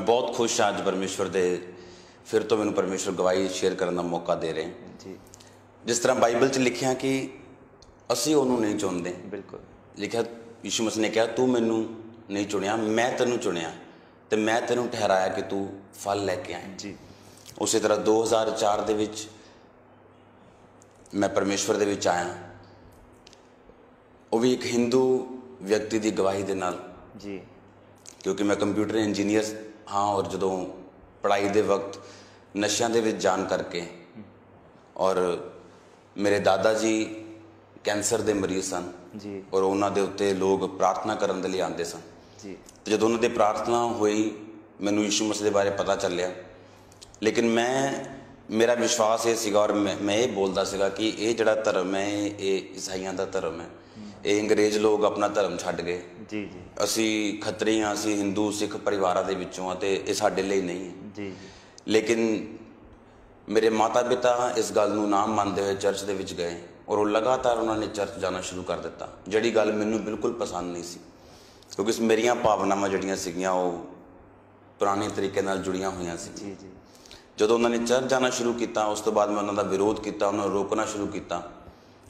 बहुत खुश हाँ अज परमेश्वर दे फिर तो मैनू परमेश्वर गवाही शेयर करने का मौका दे रहे जी। जिस तरह बाइबल च लिखिया कि असी उन्होंने नहीं चुनते। बिल्कुल लिखा यीशु मसीह ने कहा तू मैनू नहीं चुनिया, मैं तेनू चुनिया तो मैं तेनू ठहराया कि तू फल लैके आए। जी। उस तरह 2004 दे विच मैं परमेश्वर दे विच आया, वो भी एक हिंदू व्यक्ति की गवाही दे नाल जी। क्योंकि मैं कंप्यूटर इंजीनियर हाँ और जो पढ़ाई के वक्त नशों के जान करके और मेरे दादा जी कैंसर के मरीज सन जी। और उन्होंने उत्ते लोग प्रार्थना करने के लिए आते सन जी। तो जो उन्होंने प्रार्थना हुई मैनू यीशु मसीह के बारे पता चलिया। लेकिन मेरा विश्वास ये सीगा और मैं ये बोलता सीगा कि ये जड़ा धर्म है ये ईसाइयों का धर्म है, ये अंग्रेज लोग अपना धर्म छड्ड गए। जी जी। असी खतरी हाँ, असी हिंदू सिख परिवार के विचों हाँ, तो ये साडे लिए नहीं है। जी। लेकिन मेरे माता पिता इस गल नूं ना मानते हुए चर्च दे विच गए और वो लगातार उन्होंने चर्च जाना शुरू कर दिता, जिहड़ी गल मैनूं बिल्कुल पसंद नहीं सी क्योंकि मेरियां भावनावां जिहड़ियां सीगियां वो पुराने तरीके नाल जुड़ियां हुई सी। जी जी। जदों उन्होंने चर्च जाना शुरू किया उस तो बाद मैं उन्होंने विरोध किया, उन्होंने रोकना शुरू किया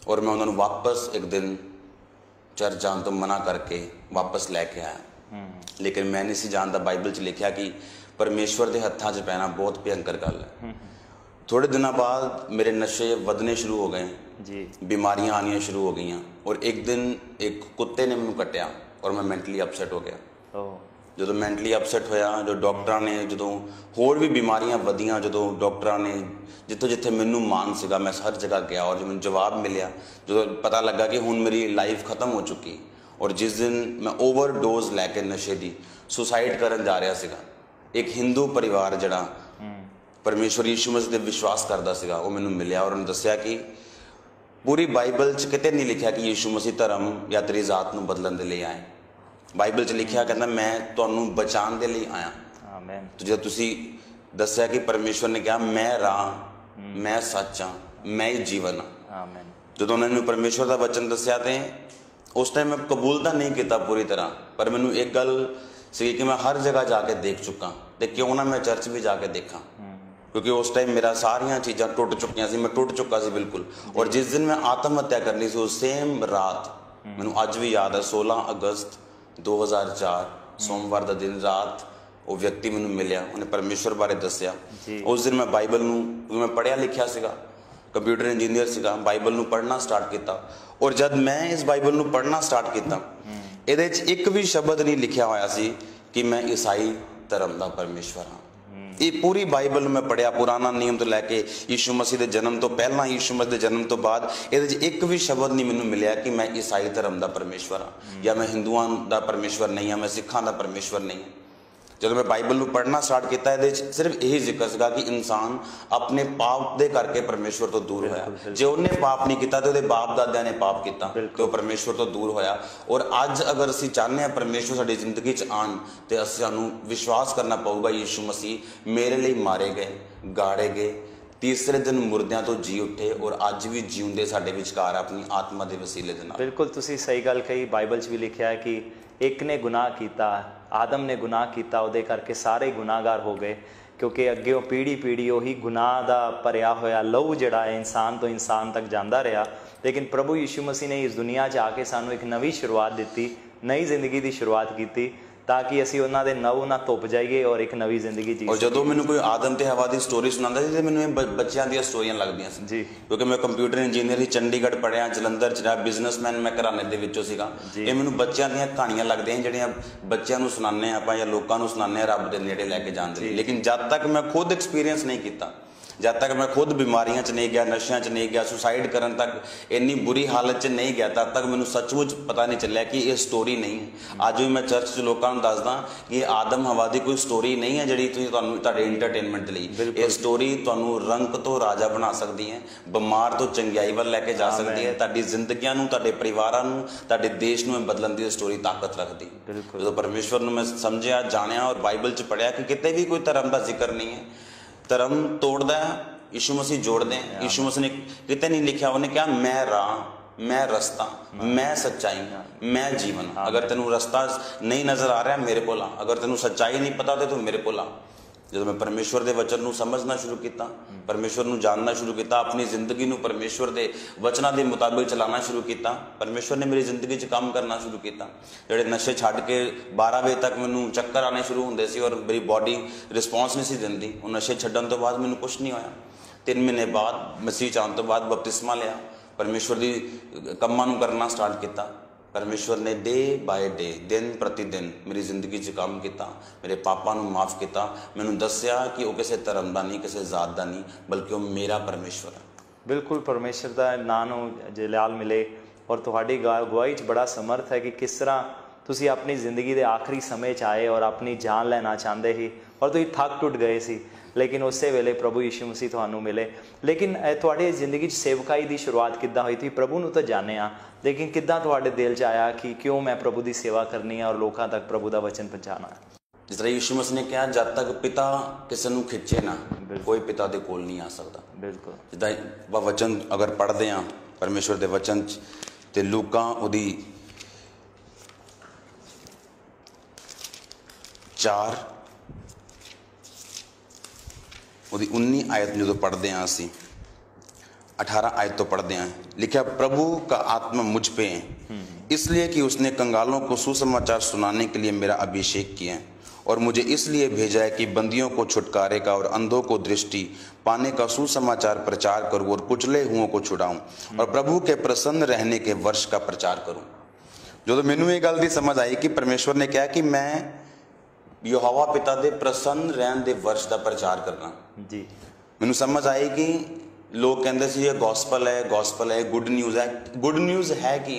और मैं उन्होंने वापस एक दिन चर्च जान तो मना करके वापस लैके आया। लेकिन मैं नहीं सी जानता बाइबल च लिखा कि परमेश्वर के हत्थों च पैना बहुत भयंकर गल है। थोड़े दिनों बाद मेरे नशे वधने शुरू हो गए जी। बीमारियां आनियां शुरू हो गई और एक दिन एक कुत्ते ने मैनू कट्टिया और मैं मैंटली अपसैट हो गया। जो मैंटली अपसैट होया जो डॉक्टर ने जो होर भी बीमारियां वधियां जो डॉक्टर ने जितों जिथे मैनू मान सीगा मैं हर जगह गया और जो मैं जवाब मिलिया जो पता लगा कि हुण मेरी लाइफ खत्म हो चुकी और जिस दिन मैं ओवरडोज लैके नशे की सुसाइड करन जा रहा सीगा, एक हिंदू परिवार जड़ा परमेश्वर यीशु मसीह ते विश्वास करता सीगा वो मैनू मिलिया और उन्होंने दसिया कि पूरी बाइबल च किते नहीं लिखा कि यीशु मसीह धर्म या तेरी जात नूं बदलण दे लिए आए। बाइबल च लिखा कहता मैं तुहानूं बचाने के लिए आया। आमीन। तो जो तुसी दसिया कि परमेश्वर ने कहा मैं राह मैं सच हाँ मैं ही जीवन हाँ। आमीन। जो उन्होंने परमेश्वर का वचन दसिया तो उस टाइम मैं कबूल तो नहीं किया पूरी तरह, पर मैनू एक गल सी कि मैं हर जगह जाके देख चुका तो क्यों ना मैं चर्च भी जाके देखा क्योंकि उस टाइम मेरा सारिया चीज़ां टुट चुकियां सी, मैं टुट चुका सी बिल्कुल। और जिस दिन मैं आत्महत्या करनी सी उस सेम रात मैनू अज भी याद है 16 अगस्त 2004 सोमवार का दिन रात वो व्यक्ति मैनू मिलिया, उन्हें परमेश्वर बारे दसिया। उस दिन मैं बाइबल नूं मैं पढ़िया लिखिया सीगा, कंप्यूटर इंजीनियर सीगा, बाइबल नूं पढ़ना स्टार्ट किया और जब मैं इस बाइबल नूं पढ़ना स्टार्ट किया इहदे च एक भी शब्द नहीं लिखिया होया सी कि मैं ईसाई धर्म का परमेश्वर हाँ। ये पूरी बाइबल मैं पढ़िया पुराना नियम तो लैके यीशु मसीह के जन्म तो पहला यीशु मसीह के जन्म तो बाद ये एक भी शब्द नहीं मैनू मिलिया कि मैं ईसाई धर्म का परमेश्वर हाँ या मैं हिंदुओं का परमेश्वर नहीं हाँ, मैं सिखा का परमेश्वर नहीं हाँ। जब मैं बाइबल में पढ़ना स्टार्ट किया ये सिर्फ यही जिक्र सीगा कि इंसान अपने पाप दे करके परमेश्वर तो दूर होया। जो उन्हें पाप नहीं किया तो उसके बाप दादा ने पाप किया तो परमेश्वर तो दूर होया। और अज अगर असी चाहते हैं परमेश्वर साडी जिंदगी च आन तो सानू विश्वास करना पऊगा यीशु मसीह मेरे लिए मारे गए गाड़े गए तीसरे दिन मुर्दियां तो जी उठे और अज भी जीउंदे साडे विचकार अपनी आत्मा के वसीले दे नाल। बिल्कुल तुसी सही गल कही। बाइबल च भी लिखा है कि एक ने गुनाह किया, आदम ने गुनाह किया, उहदे करके सारे गुनाहगार हो गए क्योंकि अगे पीढ़ी पीढ़ी उही गुनाह का भरिया होया लहू जिहड़ा है इंसान तो इंसान तक जाता रहा। लेकिन प्रभु यीशु मसीह ने इस दुनिया च आके सानू एक नवी शुरुआत दी, नई जिंदगी की शुरुआत की ताकि असी उन्होंने नव ना धुप जाइए और एक नवी जिंदगी जी। और जो मैंने कोई आदम ते हवा की स्टोरी सुनाता सी मैंने बच्चों दी स्टोरियां लगदियां सी जी क्योंकि मैं कंप्यूटर इंजीनियर ही चंडीगढ़ पढ़िया जलंधर च रहा बिजनेसमैन मैं घराने दे विचों सीगा। ये मैनू बच्चों दी कहानियां लगदियां जिहड़ियां बच्चों नूं सुनाने आपां या लोकां नूं सुनाने रब दे नेड़े लैके जाण दे। लेकिन जब तक मैं खुद एक्सपीरियंस नहीं किया, जब तक मैं खुद बीमारियां च नहीं गया, नशियां च नहीं गया, सुसाइड करन तक इन्नी बुरी हालत च नहीं गया, तब तक मैनू सचमुच पता नहीं चलिया कि ये स्टोरी नहीं है। अज भी मैं चर्च च लोगों को दसदा कि आदम हवा की कोई स्टोरी नहीं है जिहड़ी तुहानूं एंटरटेनमेंट लई। ये स्टोरी तुहानूं रंक तो राजा बना सकती है, बीमार तो चंगियाई वाल लैके जा सकती है, तुहाडी जिंदगियां नूं तुहाडे परिवारां नूं तुहाडे देश नूं बदलण दी स्टोरी ताकत रखती। जो परमेश्वर नूं मैं समझिया जानिया और बाइबल च पढ़िया कि किते भी कोई धर्म का जिक्र नहीं है। धर्म तोड़ता है, यीशु मसीह जोड़ते हैं। यीशु मसीह ने कितने नहीं लिखा, उन्हें कहा मैं राह मैं रस्ता, मैं सच्चाई, मैं जीवन। अगर तेनू रस्ता नहीं नजर आ रहा मेरे कोल आ, अगर तेनू सच्चाई नहीं पता तो तू मेरे कोल आ। ਜਦੋਂ ਮੈਂ ਪਰਮੇਸ਼ਵਰ ਦੇ ਵਚਨ ਨੂੰ ਸਮਝਣਾ ਸ਼ੁਰੂ ਕੀਤਾ, ਪਰਮੇਸ਼ਵਰ ਨੂੰ ਜਾਣਨਾ ਸ਼ੁਰੂ ਕੀਤਾ, ਆਪਣੀ ਜ਼ਿੰਦਗੀ ਨੂੰ ਪਰਮੇਸ਼ਵਰ ਦੇ ਵਚਨਾਂ ਦੇ ਮੁਤਾਬਿਕ ਚਲਾਉਣਾ ਸ਼ੁਰੂ ਕੀਤਾ, ਪਰਮੇਸ਼ਵਰ ਨੇ ਮੇਰੀ ਜ਼ਿੰਦਗੀ 'ਚ ਕੰਮ ਕਰਨਾ ਸ਼ੁਰੂ ਕੀਤਾ। ਜਿਹੜੇ ਨਸ਼ੇ ਛੱਡ ਕੇ 12 ਵਜੇ ਤੱਕ ਮੈਨੂੰ ਚੱਕਰ ਆਉਣੇ ਸ਼ੁਰੂ ਹੁੰਦੇ ਸੀ ਔਰ ਮੇਰੀ ਬੋਡੀ ਰਿਸਪੌਂਸ ਨਹੀਂ ਸੀ ਦਿੰਦੀ, ਉਹ ਨਸ਼ੇ ਛੱਡਣ ਤੋਂ ਬਾਅਦ ਮੈਨੂੰ ਕੁਛ ਨਹੀਂ ਹੋਇਆ। 3 ਮਹੀਨੇ ਬਾਅਦ ਮਸੀਹ 'ਚ ਆਉਣ ਤੋਂ ਬਾਅਦ ਬਪਤਿਸਮਾ ਲਿਆ, ਪਰਮੇਸ਼ਵਰ ਦੀ ਕੰਮਾਂ ਨੂੰ ਕਰਨਾ ਸਟਾਰਟ ਕੀਤਾ। परमेश्वर ने डे बाय डे, दिन प्रति दिन मेरी जिंदगी 'ਚ ਕੰਮ ਕੀਤਾ, ਮੇਰੇ ਪਾਪਾ ਨੂੰ ਮਾਫ ਕੀਤਾ, ਮੈਨੂੰ ਦੱਸਿਆ ਕਿ ਉਹ ਕਿਸੇ ਧਰਮ ਦਾ ਨਹੀਂ, ਕਿਸੇ ਜ਼ਾਤ ਦਾ ਨਹੀਂ, ਬਲਕਿ ਉਹ ਮੇਰਾ ਪਰਮੇਸ਼ਵਰ ਹੈ। ਬਿਲਕੁਲ ਪਰਮੇਸ਼ਰ ਦਾ ਨਾਂ ਨੂੰ ਜਲਾਲ ਮਿਲੇ ਔਰ ਤੁਹਾਡੀ ਗਵਾਹੀ 'ਚ ਬੜਾ ਸਮਰਥ ਹੈ ਕਿ ਕਿਸ ਤਰ੍ਹਾਂ ਤੁਸੀਂ ਆਪਣੀ ਜ਼ਿੰਦਗੀ ਦੇ ਆਖਰੀ ਸਮੇਂ 'ਚ ਆਏ ਔਰ ਆਪਣੀ ਜਾਨ ਲੈਣਾ ਚਾਹੁੰਦੇ ਸੀ ਔਰ ਤੁਸੀਂ ਥੱਕ ਟੁੱਟ ਗਏ ਸੀ, ਲੇਕਿਨ ਉਸੇ ਵੇਲੇ ਪ੍ਰਭੂ ਯਿਸੂ ਮਸੀਹ ਤੁਹਾਨੂੰ ਮਿਲੇ। ਲੇਕਿਨ ਤੁਹਾਡੀ ਜ਼ਿੰਦਗੀ 'ਚ ਸੇਵਕਾਈ ਦੀ ਸ਼ੁਰੂਆਤ ਕਿੱਦਾਂ ਹੋਈ? ਤੁਸੀਂ ਪ੍ਰਭੂ ਨੂੰ ਤਾਂ ਜਾਣਿਆ, ਲੇਕਿਨ ਕਿੱਦਾਂ ਤੁਹਾਡੇ ਦਿਲ 'ਚ ਆਇਆ ਕਿ ਕਿਉਂ ਮੈਂ ਪ੍ਰਭੂ ਦੀ ਸੇਵਾ ਕਰਨੀ ਹੈ ਔਰ ਲੋਕਾਂ ਤੱਕ ਪ੍ਰਭੂ ਦਾ ਵਚਨ ਪਹੁੰਚਾਉਣਾ ਹੈ? ਜਿਸ ਤਰ੍ਹਾਂ ਯਿਸੂ ਮਸੀਹ ਨੇ ਕਿਹਾ, ਜਦ ਤੱਕ ਪਿਤਾ ਕਿਸੇ ਨੂੰ ਖਿੱਚੇ ਨਾ, ਕੋਈ ਪਿਤਾ ਦੇ ਕੋਲ ਨਹੀਂ ਆ ਸਕਦਾ। ਬਿਲਕੁਲ। ਜਿੱਦਾਂ ਵਚਨ ਅਗਰ ਪੜ੍ਹਦੇ ਹਾਂ ਪਰਮੇਸ਼ਵਰ ਦੇ ਵਚਨ 'ਚ, ਤੇ ਲੂਕਾ ਉਹਦੀ 4 ਉਹਦੀ 19 आयत ਜਦੋਂ पढ़ते हैं ਅਸੀਂ 18 आयत तो पढ़ते हैं, लिखा प्रभु का आत्मा मुझ पे है इसलिए कि उसने कंगालों को सुसमाचार सुनाने के लिए मेरा अभिषेक किया है और मुझे इसलिए भेजा है कि बंदियों को छुटकारे का और अंधों को दृष्टि पाने का सुसमाचार प्रचार करूं और कुचले हुओं को छुड़ाऊं और प्रभु के प्रसन्न रहने के वर्ष का प्रचार करूं। जो मैनू ये गल दी समझ आई कि परमेश्वर ने कहा कि मैं ਯਹੋਵਾ ਪਿਤਾ ਦੇ ਪ੍ਰਸੰਨ ਰਹਿਣ ਦੇ ਵਰਸ਼ ਦਾ ਪ੍ਰਚਾਰ ਕਰਨਾ ਜੀ। ਮੈਨੂੰ ਸਮਝ ਆਈ ਕਿ ਲੋਕ ਕਹਿੰਦੇ ਸੀ ਇਹ ਗੋਸਪਲ ਹੈ, ਗੋਸਪਲ ਹੈ, ਗੁੱਡ ਨਿਊਜ਼ ਹੈ। ਗੁੱਡ ਨਿਊਜ਼ ਹੈ ਕਿ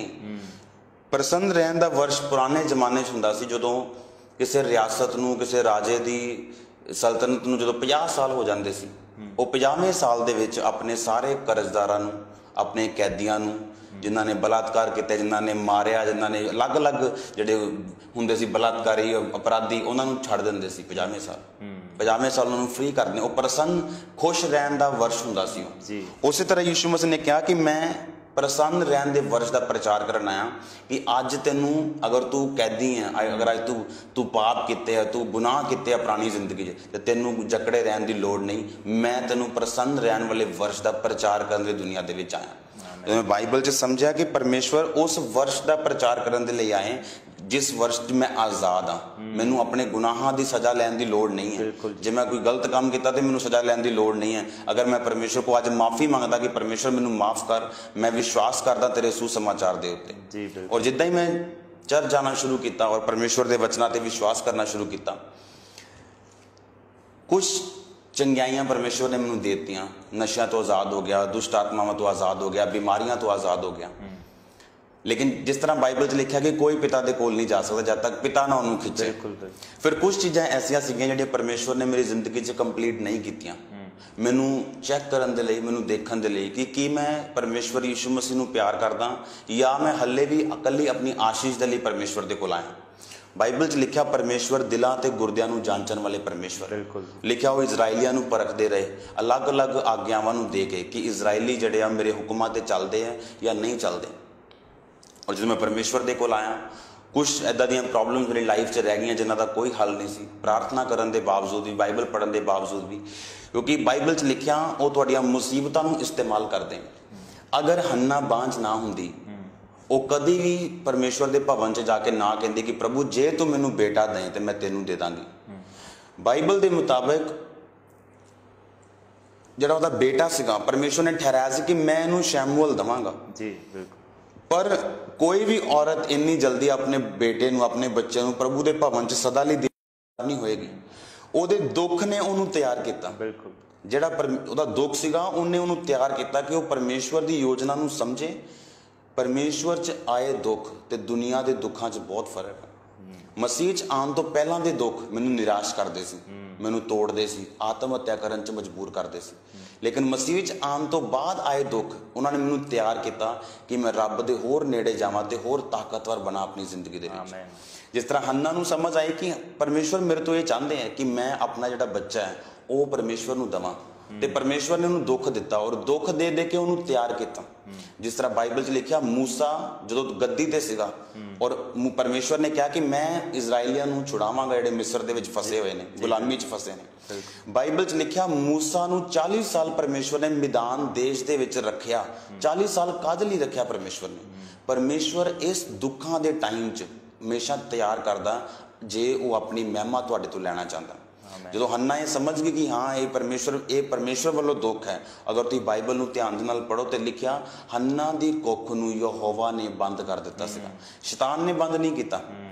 ਪ੍ਰਸੰਨ ਰਹਿਣ ਦਾ ਵਰਸ਼ ਪੁਰਾਣੇ ਜ਼ਮਾਨੇ 'ਚ ਹੁੰਦਾ ਸੀ, ਜਦੋਂ ਕਿਸੇ ਰਿਆਸਤ ਨੂੰ, ਕਿਸੇ ਰਾਜੇ ਦੀ ਸਲਤਨਤ ਨੂੰ ਜਦੋਂ 50 ਸਾਲ ਹੋ ਜਾਂਦੇ ਸੀ, ਉਹ 50ਵੇਂ ਸਾਲ ਦੇ ਵਿੱਚ ਆਪਣੇ ਸਾਰੇ ਕਰਜ਼ਦਾਰਾਂ ਨੂੰ, ਆਪਣੇ ਕੈਦੀਆਂ ਨੂੰ, ਜਿਨ੍ਹਾਂ ਨੇ ਬਲਾਤਕਾਰ ਕੀਤੇ, ਜਿਨ੍ਹਾਂ ਨੇ ਮਾਰਿਆ, ਜਿਨ੍ਹਾਂ ਨੇ ਅਲੱਗ-ਅਲੱਗ ਜਿਹੜੇ ਹੁੰਦੇ ਸੀ ਬਲਾਤਕਾਰੀ ਅਪਰਾਧੀ, ਉਹਨਾਂ ਨੂੰ ਛੱਡ ਦਿੰਦੇ ਸੀ 50ਵੇਂ ਸਾਲ। 50ਵੇਂ ਸਾਲ ਉਹਨਾਂ ਨੂੰ ਫ੍ਰੀ ਕਰ ਦਿੰਦੇ। ਉਹ ਪ੍ਰਸੰਨ ਖੁਸ਼ ਰਹਿਣ ਦਾ ਵਰਸ਼ ਹੁੰਦਾ ਸੀ ਉਹ। ਉਸੇ ਤਰ੍ਹਾਂ ਯਿਸੂ ਮਸੀਹ ਨੇ ਕਿਹਾ ਕਿ ਮੈਂ ਪ੍ਰਸੰਨ ਰਹਿਣ ਦੇ ਵਰਸ਼ ਦਾ ਪ੍ਰਚਾਰ ਕਰਨ ਆਇਆ ਕਿ ਅੱਜ ਤੈਨੂੰ, ਅਗਰ ਤੂੰ ਕੈਦੀ ਹੈ, ਅਗਰ ਅੱਜ ਤੂੰ ਪਾਪ ਕੀਤੇ ਹੈ, ਤੂੰ ਗੁਨਾਹ ਕੀਤੇ ਆ ਪੁਰਾਣੀ ਜ਼ਿੰਦਗੀ 'ਚ, ਤੇ ਤੈਨੂੰ ਜਕੜੇ ਰਹਿਣ ਦੀ ਲੋੜ ਨਹੀਂ। ਮੈਂ ਤੈਨੂੰ ਪ੍ਰਸੰਨ ਰਹਿਣ ਵਾਲੇ ਵਰਸ਼ ਦਾ ਪ੍ਰਚਾਰ ਕਰਨ ਲਈ ਦੁਨੀਆ ਦੇ ਵਿੱਚ ਆਇਆ। मैं बाइबल 'ਚ ਸਮਝਿਆ ਕਿ ਪਰਮੇਸ਼ਵਰ ਉਸ ਵਰਸ਼ ਦਾ ਪ੍ਰਚਾਰ ਕਰਨ ਦੇ ਲਈ ਆਏ ਜਿਸ ਵਰਸ਼ 'ਚ ਮੈਂ ਆਜ਼ਾਦ ਹਾਂ। ਮੈਨੂੰ ਆਪਣੇ ਗੁਨਾਹਾਂ ਦੀ ਸਜ਼ਾ ਲੈਣ ਦੀ ਲੋੜ ਨਹੀਂ ਹੈ। ਜੇ ਮੈਂ ਕੋਈ ਗਲਤ ਕੰਮ ਕੀਤਾ ਤੇ ਮੈਨੂੰ ਸਜ਼ਾ ਲੈਣ ਦੀ ਲੋੜ ਨਹੀਂ ਹੈ। ਅਗਰ ਮੈਂ ਪਰਮੇਸ਼ਵਰ ਕੋਲ ਅੱਜ ਮਾਫੀ ਮੰਗਦਾ ਕਿ ਪਰਮੇਸ਼ਵਰ ਮੈਨੂੰ ਮਾਫ ਕਰ, ਮੈਂ ਵਿਸ਼ਵਾਸ ਕਰਦਾ ਤੇਰੇ ਸੁਸਮਾਚਾਰ ਦੇ ਉੱਤੇ। ਔਰ ਜਿੱਦਾਂ ਹੀ ਮੈਂ ਚਰਚ ਜਾਣਾ ਸ਼ੁਰੂ ਕੀਤਾ ਔਰ ਪਰਮੇਸ਼ਵਰ ਦੇ ਵਚਨਾਂ ਤੇ ਵਿਸ਼ਵਾਸ ਕਰਨਾ ਸ਼ੁਰੂ ਕੀਤਾ, ਕੁਛ ਚੰਗਿਆਈਆਂ ਪਰਮੇਸ਼ਵਰ ਨੇ ਮੈਨੂੰ ਦੇ ਦਿੱਤੀਆਂ। ਨਸ਼ਿਆਂ ਤੋਂ ਆਜ਼ਾਦ ਹੋ ਗਿਆ, ਦੁਸ਼ਟ ਆਤਮਾਵਾਂ ਤੋਂ ਆਜ਼ਾਦ ਹੋ ਗਿਆ, ਬਿਮਾਰੀਆਂ ਤੋਂ ਆਜ਼ਾਦ ਹੋ ਗਿਆ। ਲੇਕਿਨ ਜਿਸ ਤਰ੍ਹਾਂ ਬਾਈਬਲ 'ਚ ਲਿਖਿਆ ਕਿ ਕੋਈ ਪਿਤਾ ਦੇ ਕੋਲ ਨਹੀਂ ਜਾ ਸਕਦਾ ਜਦ ਤੱਕ ਪਿਤਾ ਨਾ ਉਹਨੂੰ ਖਿੱਚੇ। ਫਿਰ ਕੁਝ ਚੀਜ਼ਾਂ ਐਸੀਆਂ ਸੀਗੀਆਂ ਜਿਹੜੀਆਂ ਪਰਮੇਸ਼ਵਰ ਨੇ ਮੇਰੀ ਜ਼ਿੰਦਗੀ 'ਚ ਕੰਪਲੀਟ ਨਹੀਂ ਕੀਤੀਆਂ। ਮੈਨੂੰ ਚੈੱਕ ਕਰਨ ਦੇ ਲਈ, ਮੈਨੂੰ ਦੇਖਣ ਦੇ ਲਈ ਕਿ ਕੀ ਮੈਂ ਪਰਮੇਸ਼ਵਰ ਯਿਸੂ ਮਸੀਹ ਨੂੰ ਪਿਆਰ ਕਰਦਾ ਜਾਂ ਮੈਂ ਹੱਲੇ ਵੀ ਇਕੱਲੀ ਆਪਣੀ ਆਸ਼ੀਸ਼ ਦੇ ਲਈ ਪਰਮੇਸ਼ਵਰ ਦੇ ਕੋਲ ਆਇਆ। ਬਾਈਬਲ 'ਚ ਲਿਖਿਆ ਪਰਮੇਸ਼ਵਰ ਦਿਲਾਂ ਤੇ ਗੁਰਦਿਆਂ ਨੂੰ ਜਾਂਚਣ ਵਾਲੇ ਪਰਮੇਸ਼ਵਰ। ਲਿਖਿਆ ਉਹ ਇਜ਼ਰਾਈਲੀਆਂ ਨੂੰ ਪਰਖਦੇ ਰਹੇ ਅਲੱਗ-ਅਲੱਗ ਆਗਿਆਵਾਂ ਨੂੰ ਦੇ ਕੇ ਕਿ ਇਜ਼ਰਾਈਲੀ ਜਿਹੜੇ ਆ ਮੇਰੇ ਹੁਕਮਾਂ ਤੇ ਚੱਲਦੇ ਆ ਜਾਂ ਨਹੀਂ ਚੱਲਦੇ। ਔਰ ਜਦੋਂ ਮੈਂ ਪਰਮੇਸ਼ਵਰ ਦੇ ਕੋਲ ਆਇਆ, ਕੁਛ ਇੱਦਾਂ ਦੀਆਂ ਪ੍ਰੋਬਲਮਸ ਮੇਰੀ ਲਾਈਫ 'ਚ ਰਹਿ ਗਈਆਂ ਜਿਨ੍ਹਾਂ ਦਾ ਕੋਈ ਹੱਲ ਨਹੀਂ ਸੀ। ਪ੍ਰਾਰਥਨਾ ਕਰਨ ਦੇ ਬਾਵਜੂਦ ਵੀ, ਬਾਈਬਲ ਪੜ੍ਹਨ ਦੇ ਬਾਵਜੂਦ ਵੀ, ਕਿਉਂਕਿ ਬਾਈਬਲ 'ਚ ਲਿਖਿਆ ਉਹ ਤੁਹਾਡੀਆਂ ਮੁਸੀਬਤਾਂ ਨੂੰ ਇਸਤੇਮਾਲ ਕਰਦੇ। ਅਗਰ ਹੰਨਾ ਬਾਂਝ ਨਾ ਹੁੰਦੀ, ਉਹ ਕਦੀ ਵੀ ਪਰਮੇਸ਼ਵਰ ਦੇ ਭਵਨ 'ਚ ਜਾ ਕੇ ਨਾ ਕਹਿੰਦੀ ਕਿ ਪ੍ਰਭੂ ਜੇ ਤੂੰ ਮੈਨੂੰ ਬੇਟਾ ਦੇ ਤੇ ਮੈਂ ਤੈਨੂੰ ਦੇ ਦਾਂਗੀ। ਬਾਈਬਲ ਦੇ ਮੁਤਾਬਕ ਜਿਹੜਾ ਉਹਦਾ ਬੇਟਾ ਸੀਗਾ, ਪਰਮੇਸ਼ਵਰ ਨੇ ਠਹਿਰਾਇਆ ਸੀ ਕਿ ਮੈਂ ਇਹਨੂੰ ਸ਼ੈਮੂਅਲ ਦਵਾਂਗਾ ਜੀ। ਬਿਲਕੁਲ। ਪਰ ਕੋਈ ਵੀ ਔਰਤ ਇੰਨੀ ਜਲਦੀ ਆਪਣੇ ਬੇਟੇ ਨੂੰ, ਆਪਣੇ ਬੱਚੇ ਨੂੰ ਪ੍ਰਭੂ ਦੇ ਭਵਨ 'ਚ ਸਦਾ ਲਈ ਨਹੀਂ ਹੋਏਗੀ। ਉਹਦੇ ਦੁੱਖ ਨੇ ਉਹਨੂੰ ਤਿਆਰ ਕੀਤਾ। ਬਿਲਕੁਲ। ਜਿਹੜਾ ਉਹਦਾ ਦੁੱਖ ਸੀਗਾ, ਉਹਨੇ ਉਹਨੂੰ ਤਿਆਰ ਕੀਤਾ ਕਿ ਉਹ ਪਰਮੇਸ਼ਵਰ ਦੀ ਯੋਜਨਾ ਨੂੰ ਸਮਝੇ। ਪਰਮੇਸ਼ਵਰ 'ਚ ਆਏ ਦੁੱਖ ਤੇ ਦੁਨੀਆ ਦੇ ਦੁੱਖਾਂ 'ਚ ਬਹੁਤ ਫਰਕ ਹੈ। ਮਸੀਹ 'ਚ ਆਉਣ ਤੋਂ ਪਹਿਲਾਂ ਦੇ ਦੁੱਖ ਮੈਨੂੰ ਨਿਰਾਸ਼ ਕਰਦੇ ਸੀ, ਮੈਨੂੰ ਤੋੜਦੇ ਸੀ, ਆਤਮ ਹੱਤਿਆ ਕਰਨ 'ਚ ਮਜਬੂਰ ਕਰਦੇ ਸੀ। ਲੇਕਿਨ ਮਸੀਹ 'ਚ ਆਉਣ ਤੋਂ ਬਾਅਦ ਆਏ ਦੁੱਖ, ਉਹਨਾਂ ਨੇ ਮੈਨੂੰ ਤਿਆਰ ਕੀਤਾ ਕਿ ਮੈਂ ਰੱਬ ਦੇ ਹੋਰ ਨੇੜੇ ਜਾਵਾਂ ਤੇ ਹੋਰ ਤਾਕਤਵਰ ਬਣਾ ਆਪਣੀ ਜ਼ਿੰਦਗੀ ਦੇ ਵਿੱਚ। ਜਿਸ ਤਰ੍ਹਾਂ ਹੰਨਾ ਨੂੰ ਸਮਝ ਆਈ ਕਿ ਪਰਮੇਸ਼ਵਰ ਮੇਰੇ ਤੋਂ ਇਹ ਚਾਹੁੰਦੇ ਹੈ ਕਿ ਮੈਂ ਆਪਣਾ ਜਿਹੜਾ ਬੱਚਾ ਹੈ ਉਹ ਪਰਮੇਸ਼ਵਰ ਨੂੰ ਦੇਵਾਂ, ਤੇ ਪਰਮੇਸ਼ਵਰ ਨੇ ਉਹਨੂੰ ਦੁੱਖ ਦਿੱਤਾ ਔਰ ਦੁੱਖ ਦੇ ਕੇ ਉਹਨੂੰ ਤਿਆਰ ਕੀਤਾ। ਜਿਸ ਤਰ੍ਹਾਂ ਬਾਈਬਲ 'ਚ ਲਿਖਿਆ ਮੂਸਾ ਜਦੋਂ ਗੱਦੀ ਤੇ ਸੀਗਾ ਔਰ ਪਰਮੇਸ਼ਵਰ ਨੇ ਕਿਹਾ ਕਿ ਮੈਂ ਇਜ਼ਰਾਈਲੀਆਂ ਨੂੰ ਛੁਡਾਵਾਂਗਾ ਜਿਹੜੇ ਮਿਸਰ ਦੇ ਵਿੱਚ ਫਸੇ ਹੋਏ ਨੇ, ਗੁਲਾਮੀ 'ਚ ਫਸੇ ਨੇ। ਬਾਈਬਲ 'ਚ ਲਿਖਿਆ ਮੂਸਾ ਨੂੰ 40 ਸਾਲ ਪਰਮੇਸ਼ਵਰ ਨੇ ਮੈਦਾਨ ਦੇਸ਼ ਦੇ ਵਿੱਚ ਰੱਖਿਆ। 40 ਸਾਲ ਕਾਹਦੇ ਲਈ ਰੱਖਿਆ ਪਰਮੇਸ਼ਵਰ ਨੇ? ਪਰਮੇਸ਼ਵਰ ਇਸ ਦੁੱਖਾਂ ਦੇ ਟਾਈਮ 'ਚ ਹਮੇਸ਼ਾ ਤਿਆਰ ਕਰਦਾ ਜੇ ਉਹ ਆਪਣੀ ਮਹਿਮਾ ਤੁਹਾਡੇ ਤੋਂ ਲੈਣਾ ਚਾਹੁੰਦਾ। ਜਦੋਂ ਹੰਨਾ ਇਹ ਸਮਝ ਗਈ ਕਿ ਹਾਂ ਇਹ ਪਰਮੇਸ਼ਵਰ ਵੱਲੋਂ ਦੁੱਖ ਹੈ, ਅਗਰ ਤੁਸੀਂ ਬਾਈਬਲ ਨੂੰ ਧਿਆਨ ਦੇ ਨਾਲ ਪੜ੍ਹੋ ਤੇ ਲਿਖਿਆ ਹੰਨਾ ਦੀ ਕੁੱਖ ਨੂੰ ਯਹੋਵਾ ਨੇ ਬੰਦ ਕਰ ਦਿੱਤਾ ਸੀਗਾ, ਸ਼ੈਤਾਨ ਨੇ ਬੰਦ ਨਹੀਂ ਕੀਤਾ।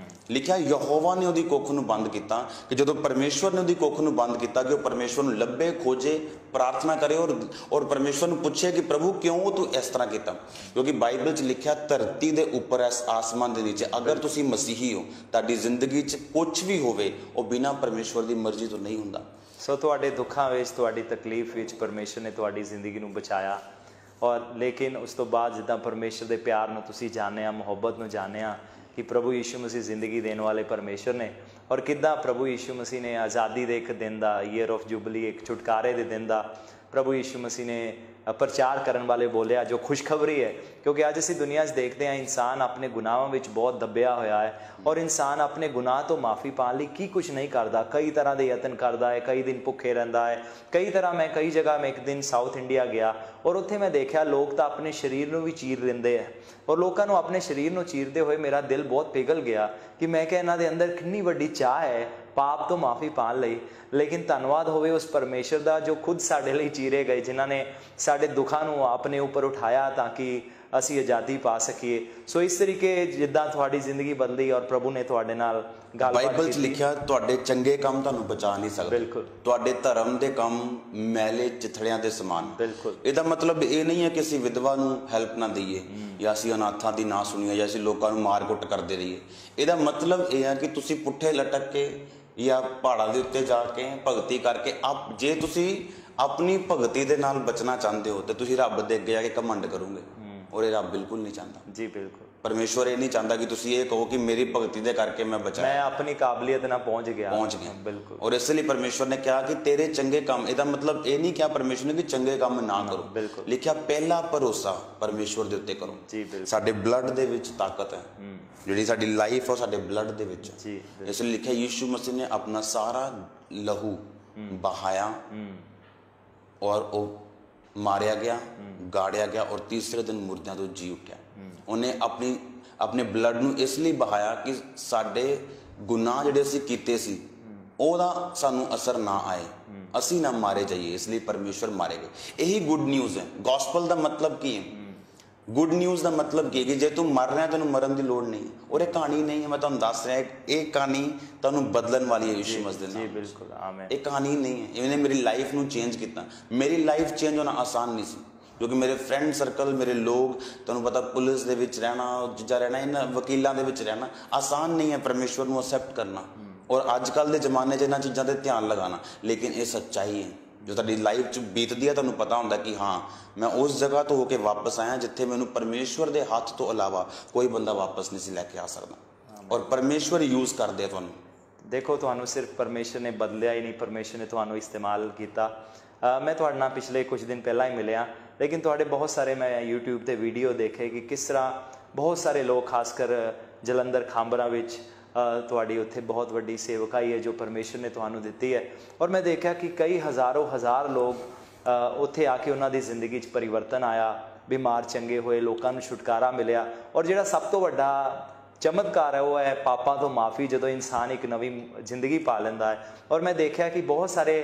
ਲਿਖਿਆ ਯਹੋਵਾ ਨੇ ਉਹਦੀ ਕੁੱਖ ਨੂੰ ਬੰਦ ਕੀਤਾ ਕਿ ਜਦੋਂ ਪਰਮੇਸ਼ਵਰ ਨੇ ਉਹਦੀ ਕੁੱਖ ਨੂੰ ਬੰਦ ਕੀਤਾ ਕਿ ਉਹ ਪਰਮੇਸ਼ਵਰ ਨੂੰ ਲੱਭੇ, ਖੋਜੇ, ਪ੍ਰਾਰਥਨਾ ਕਰੇ ਔਰ ਪਰਮੇਸ਼ਵਰ ਨੂੰ ਪੁੱਛੇ ਕਿ ਪ੍ਰਭੂ ਕਿਉਂ ਤੂੰ ਇਸ ਤਰ੍ਹਾਂ ਕੀਤਾ। ਕਿਉਂਕਿ ਬਾਈਬਲ 'ਚ ਲਿਖਿਆ ਧਰਤੀ ਦੇ ਉੱਪਰ ਇਸ ਆਸਮਾਨ ਦੇ ਨੀਚੇ ਅਗਰ ਤੁਸੀਂ ਮਸੀਹੀ ਹੋ, ਤੁਹਾਡੀ ਜ਼ਿੰਦਗੀ 'ਚ ਕੁਝ ਵੀ ਹੋਵੇ ਉਹ ਬਿਨਾਂ ਪਰਮੇਸ਼ਵਰ ਦੀ ਮਰਜ਼ੀ ਤੋਂ ਨਹੀਂ ਹੁੰਦਾ। ਸੋ ਤੁਹਾਡੇ ਦੁੱਖਾਂ ਵਿੱਚ, ਤੁਹਾਡੀ ਤਕਲੀਫ ਵਿੱਚ ਪਰਮੇਸ਼ਰ ਨੇ ਤੁਹਾਡੀ ਜ਼ਿੰਦਗੀ ਨੂੰ ਬਚਾਇਆ। ਔਰ ਲੇਕਿਨ ਉਸ ਤੋਂ ਬਾਅਦ ਜਿੱਦਾਂ ਪਰਮੇਸ਼ਰ ਦੇ ਪਿਆਰ ਨੂੰ ਤੁਸੀਂ ਜਾਣਿਆ, ਮੁਹੱਬਤ ਨੂੰ ਜਾਣਿਆ ਕਿ ਪ੍ਰਭੂ ਯੀਸ਼ੂ ਮਸੀਹ ਜ਼ਿੰਦਗੀ ਦੇਣ ਵਾਲੇ ਪਰਮੇਸ਼ਰ ਨੇ, ਔਰ ਕਿੱਦਾਂ ਪ੍ਰਭੂ ਯੀਸ਼ੂ ਮਸੀਹ ਨੇ ਆਜ਼ਾਦੀ ਦੇ ਇੱਕ ਦਿਨ ਦਾ, ਈਅਰ ਆਫ ਜੁਬਲੀ, ਇੱਕ ਛੁਟਕਾਰੇ ਦੇ ਦਿਨ ਦਾ ਪ੍ਰਭੂ ਯੀਸ਼ੂ ਮਸੀਹ ਨੇ ਪ੍ਰਚਾਰ ਕਰਨ ਵਾਲੇ ਬੋਲਿਆ ਜੋ ਖੁਸ਼ਖਬਰੀ ਹੈ। ਕਿਉਂਕਿ ਅੱਜ ਅਸੀਂ ਦੁਨੀਆ 'ਚ ਦੇਖਦੇ ਹਾਂ ਇਨਸਾਨ ਆਪਣੇ ਗੁਨਾਹਾਂ ਵਿੱਚ ਬਹੁਤ ਦੱਬਿਆ ਹੋਇਆ ਹੈ ਔਰ ਇਨਸਾਨ ਆਪਣੇ ਗੁਨਾਹ ਤੋਂ ਮਾਫੀ ਪਾਉਣ ਲਈ ਕੀ ਕੁਝ ਨਹੀਂ ਕਰਦਾ, ਕਈ ਤਰ੍ਹਾਂ ਦੇ ਯਤਨ ਕਰਦਾ ਹੈ, ਕਈ ਦਿਨ ਭੁੱਖੇ ਰਹਿੰਦਾ ਹੈ, ਕਈ ਜਗ੍ਹਾ ਮੈਂ ਇੱਕ ਦਿਨ ਸਾਊਥ ਇੰਡੀਆ ਗਿਆ ਔਰ ਉੱਥੇ ਮੈਂ ਦੇਖਿਆ ਲੋਕ ਤਾਂ ਆਪਣੇ ਸਰੀਰ ਨੂੰ ਵੀ ਚੀਰ ਦਿੰਦੇ ਹੈ ਔਰ ਲੋਕਾਂ ਨੂੰ ਆਪਣੇ ਸਰੀਰ ਨੂੰ ਚੀਰਦੇ ਹੋਏ ਮੇਰਾ ਦਿਲ ਬਹੁਤ ਪਿਘਲ ਗਿਆ ਕਿ ਮੈਂ ਕਿਹਾ ਇਹਨਾਂ ਦੇ ਅੰਦਰ ਕਿੰਨੀ ਵੱਡੀ ਚਾਹ ਹੈ ਪਾਪ ਤੋਂ ਮਾਫੀ ਪਾਉਣ ਲਈ। ਲੇਕਿਨ ਧੰਨਵਾਦ ਹੋਵੇ ਉਸ ਪਰਮੇਸ਼ਰ ਦਾ ਜੋ ਖੁਦ ਸਾਡੇ ਲਈ ਚੀਰੇ ਗਏ, ਜਿਨ੍ਹਾਂ ਨੇ ਸਾਡੇ ਦੁੱਖਾਂ ਨੂੰ ਆਪਣੇ ਉੱਪਰ ਉਠਾਇਆ ਤਾਂ ਕਿ ਅਸੀਂ ਆਜ਼ਾਦੀ ਪਾ ਸਕੀਏ। ਸੋ ਇਸ ਤਰੀਕੇ ਜਿੱਦਾਂ ਤੁਹਾਡੀ ਜ਼ਿੰਦਗੀ ਬਦਲੀ ਔਰ ਪ੍ਰਭੂ ਨੇ ਤੁਹਾਡੇ ਨਾਲ ਗੱਲਬਾਤ ਕੀਤੀ। ਬਾਈਬਲ 'ਚ ਲਿਖਿਆ ਤੁਹਾਡੇ ਚੰਗੇ ਕੰਮ ਤੁਹਾਨੂੰ ਬਚਾ ਨਹੀਂ ਸਕਦੇ, ਬਿਲਕੁਲ ਤੁਹਾਡੇ ਧਰਮ ਦੇ ਕੰਮ ਮੈਲੇ ਚਿਥੜਿਆਂ ਦੇ ਸਮਾਨ। ਬਿਲਕੁਲ ਇਹਦਾ ਮਤਲਬ ਇਹ ਨਹੀਂ ਹੈ ਕਿ ਅਸੀਂ ਵਿਧਵਾ ਨੂੰ ਹੈਲਪ ਨਾ ਦਈਏ ਜਾਂ ਅਸੀਂ ਅਨਾਥਾਂ ਦੀ ਨਾ ਸੁਣੀਏ ਜਾਂ ਅਸੀਂ ਲੋਕਾਂ ਨੂੰ ਮਾਰ ਕੁੱਟ ਕਰਦੇ ਰਹੀਏ। ਇਹਦਾ ਮਤਲਬ ਇਹ ਹੈ ਕਿ ਤੁਸੀਂ ਪੁੱਠੇ ਲਟਕ ਕੇ ਜਾਂ ਪਹਾੜਾਂ ਦੇ ਉੱਤੇ ਜਾ ਕੇ ਭਗਤੀ ਕਰਕੇ ਜੇ ਤੁਸੀਂ ਆਪਣੀ ਭਗਤੀ ਦੇ ਨਾਲ ਬਚਣਾ ਚਾਹੁੰਦੇ ਹੋ ਤੇ ਤੁਸੀਂ ਰੱਬ ਦੇ ਅੱਗੇ ਜਾ ਕੇ ਘਮੰਡ ਕਰੋਗੇ ਔਰ ਇਹ ਰੱਬ ਬਿਲਕੁਲ ਨਹੀਂ ਚਾਹੁੰਦਾ। ਜੀ ਬਿਲਕੁਲ, ਪਰਮੇਸ਼ਵਰ ਇਹ ਨਹੀਂ ਚਾਹੁੰਦਾ ਕਿ ਤੁਸੀਂ ਇਹ ਕਹੋ ਕਿ ਮੇਰੀ ਭਗਤੀ ਦੇ ਕਰਕੇ ਮੈਂ ਬਚਾ, ਮੈਂ ਆਪਣੀ ਕਾਬਲੀਅਤ ਨਾਲ ਪਹੁੰਚ ਗਿਆ। ਬਿਲਕੁਲ। ਔਰ ਇਸ ਲਈ ਪਰਮੇਸ਼ਵਰ ਨੇ ਕਿਹਾ ਕਿ ਤੇਰੇ ਚੰਗੇ ਕੰਮ, ਇਹਦਾ ਮਤਲਬ ਇਹ ਨਹੀਂ ਕਿਹਾ ਪਰਮੇਸ਼ਵਰ ਨੇ ਕਿ ਚੰਗੇ ਕੰਮ ਨਾ ਕਰੋ। ਲਿਖਿਆ ਪਹਿਲਾ ਭਰੋਸਾ ਪਰਮੇਸ਼ਵਰ ਦੇ ਉੱਤੇ ਕਰੋ। ਜੀ ਬਿਲਕੁਲ। ਸਾਡੇ ਬਲੱਡ ਦੇ ਵਿੱਚ ਤਾਕਤ ਹੈ, ਜਿਹੜੀ ਸਾਡੀ ਲਾਈਫ ਹੈ ਸਾਡੇ ਬਲੱਡ ਦੇ ਵਿੱਚ। ਇਸ ਲਈ ਲਿਖਿਆ ਯੀਸ਼ੂ ਮਸੀਹ ਨੇ ਆਪਣਾ ਸਾਰਾ ਲਹੂ ਬਹਾਇਆ ਔਰ ਉਹ ਮਾਰਿਆ ਗਿਆ, ਗਾੜਿਆ ਗਿਆ ਔਰ ਤੀਸਰੇ ਦਿਨ ਮੁਰਦਿਆਂ ਤੋਂ ਜੀ ਉੱਠਿਆ। ਉਹਨੇ ਆਪਣੇ ਬਲੱਡ ਨੂੰ ਇਸ ਲਈ ਬਹਾਇਆ ਕਿ ਸਾਡੇ ਗੁਨਾਹ ਜਿਹੜੇ ਅਸੀਂ ਕੀਤੇ ਸੀ ਉਹਦਾ ਸਾਨੂੰ ਅਸਰ ਨਾ ਆਏ, ਅਸੀਂ ਨਾ ਮਾਰੇ ਜਾਈਏ। ਇਸ ਲਈ ਪਰਮੇਸ਼ਵਰ ਮਾਰੇ ਗਏ। ਇਹੀ ਗੁੱਡ ਨਿਊਜ਼ ਹੈ। ਗੋਸਪਲ ਦਾ ਮਤਲਬ ਕੀ ਹੈ? ਗੁੱਡ ਨਿਊਜ਼ ਦਾ ਮਤਲਬ ਕੀ ਹੈ ਕਿ ਜੇ ਤੂੰ ਮਰ ਰਿਹਾ ਤੈਨੂੰ ਮਰਨ ਦੀ ਲੋੜ ਨਹੀਂ। ਔਰ ਇਹ ਕਹਾਣੀ ਨਹੀਂ ਹੈ, ਮੈਂ ਤੁਹਾਨੂੰ ਦੱਸ ਰਿਹਾ, ਇਹ ਕਹਾਣੀ ਤੁਹਾਨੂੰ ਬਦਲਣ ਵਾਲੀ ਹੈ ਯੀਸ਼ੂ ਮਸੀਹ ਦੇ ਨਾਲ। ਬਿਲਕੁਲ, ਆਮੀਨ। ਇਹ ਕਹਾਣੀ ਨਹੀਂ ਹੈ, ਇਹਨੇ ਮੇਰੀ ਲਾਈਫ ਨੂੰ ਚੇਂਜ ਕੀਤਾ। ਮੇਰੀ ਲਾਈਫ ਚੇਂਜ ਹੋਣਾ ਆਸਾਨ ਨਹੀਂ ਸੀ ਕਿਉਂਕਿ ਮੇਰੇ ਫਰੈਂਡ ਸਰਕਲ, ਮੇਰੇ ਲੋਕ, ਤੁਹਾਨੂੰ ਪਤਾ ਪੁਲਿਸ ਦੇ ਵਿੱਚ ਰਹਿਣਾ, ਜੱਜਾਂ ਰਹਿਣਾ, ਇਹਨਾਂ ਵਕੀਲਾਂ ਦੇ ਵਿੱਚ ਰਹਿਣਾ ਆਸਾਨ ਨਹੀਂ ਹੈ ਪਰਮੇਸ਼ਵਰ ਨੂੰ ਅਸੈਪਟ ਕਰਨਾ ਔਰ ਅੱਜ ਕੱਲ੍ਹ ਦੇ ਜ਼ਮਾਨੇ 'ਚ ਇਹਨਾਂ ਚੀਜ਼ਾਂ 'ਤੇ ਧਿਆਨ ਲਗਾਉਣਾ। ਲੇਕਿਨ ਇਹ ਸੱਚਾਈ ਹੈ ਜੋ ਤੁਹਾਡੀ ਲਾਈਫ 'ਚ ਬੀਤਦੀ ਹੈ। ਤੁਹਾਨੂੰ ਪਤਾ ਹੁੰਦਾ ਕਿ ਹਾਂ ਮੈਂ ਉਸ ਜਗ੍ਹਾ ਤੋਂ ਹੋ ਕੇ ਵਾਪਸ ਆਇਆ ਜਿੱਥੇ ਮੈਨੂੰ ਪਰਮੇਸ਼ਵਰ ਦੇ ਹੱਥ ਤੋਂ ਇਲਾਵਾ ਕੋਈ ਬੰਦਾ ਵਾਪਸ ਨਹੀਂ ਸੀ ਲੈ ਕੇ ਆ ਸਕਦਾ ਔਰ ਪਰਮੇਸ਼ਵਰ ਯੂਜ਼ ਕਰਦੇ ਆ ਤੁਹਾਨੂੰ। ਦੇਖੋ, ਤੁਹਾਨੂੰ ਸਿਰਫ ਪਰਮੇਸ਼ਰ ਨੇ ਬਦਲਿਆ ਹੀ ਨਹੀਂ, ਪਰਮੇਸ਼ਰ ਨੇ ਤੁਹਾਨੂੰ ਇਸਤੇਮਾਲ ਕੀਤਾ। ਮੈਂ ਤੁਹਾਡੇ ਨਾਲ ਪਿਛਲੇ ਕੁਝ ਦਿਨ ਪਹਿਲਾਂ ਹੀ ਮਿਲਿਆ, ਲੇਕਿਨ ਤੁਹਾਡੇ ਬਹੁਤ ਸਾਰੇ ਮੈਂ YouTube ਤੇ ਵੀਡੀਓ ਦੇਖੇ ਕਿ ਕਿਸ ਤਰ੍ਹਾਂ ਬਹੁਤ ਸਾਰੇ ਲੋਕ, ਖਾਸ ਕਰ ਜਲੰਧਰ ਖਾਂਬਰਾ ਵਿੱਚ ਤੁਹਾਡੀ ਉੱਥੇ ਬਹੁਤ ਵੱਡੀ ਸੇਵਕਾਈ ਹੈ ਜੋ ਪਰਮੇਸ਼ਰ ਨੇ ਤੁਹਾਨੂੰ ਦਿੱਤੀ ਹੈ। ਔਰ ਮੈਂ ਦੇਖਿਆ ਕਿ ਕਈ ਹਜ਼ਾਰ ਲੋਕ ਉੱਥੇ ਆ ਕੇ ਉਹਨਾਂ ਦੀ ਜ਼ਿੰਦਗੀ 'ਚ ਪਰਿਵਰਤਨ ਆਇਆ, ਬਿਮਾਰ ਚੰਗੇ ਹੋਏ, ਲੋਕਾਂ ਨੂੰ ਛੁਟਕਾਰਾ ਮਿਲਿਆ। ਔਰ ਜਿਹੜਾ ਸਭ ਤੋਂ ਵੱਡਾ ਚਮਤਕਾਰ ਹੈ ਉਹ ਹੈ ਪਾਪਾਂ ਤੋਂ ਮਾਫੀ, ਜਦੋਂ ਇਨਸਾਨ ਇੱਕ ਨਵੀਂ ਜ਼ਿੰਦਗੀ ਪਾ ਲੈਂਦਾ ਹੈ। ਔਰ ਮੈਂ ਦੇਖਿਆ ਕਿ ਬਹੁਤ ਸਾਰੇ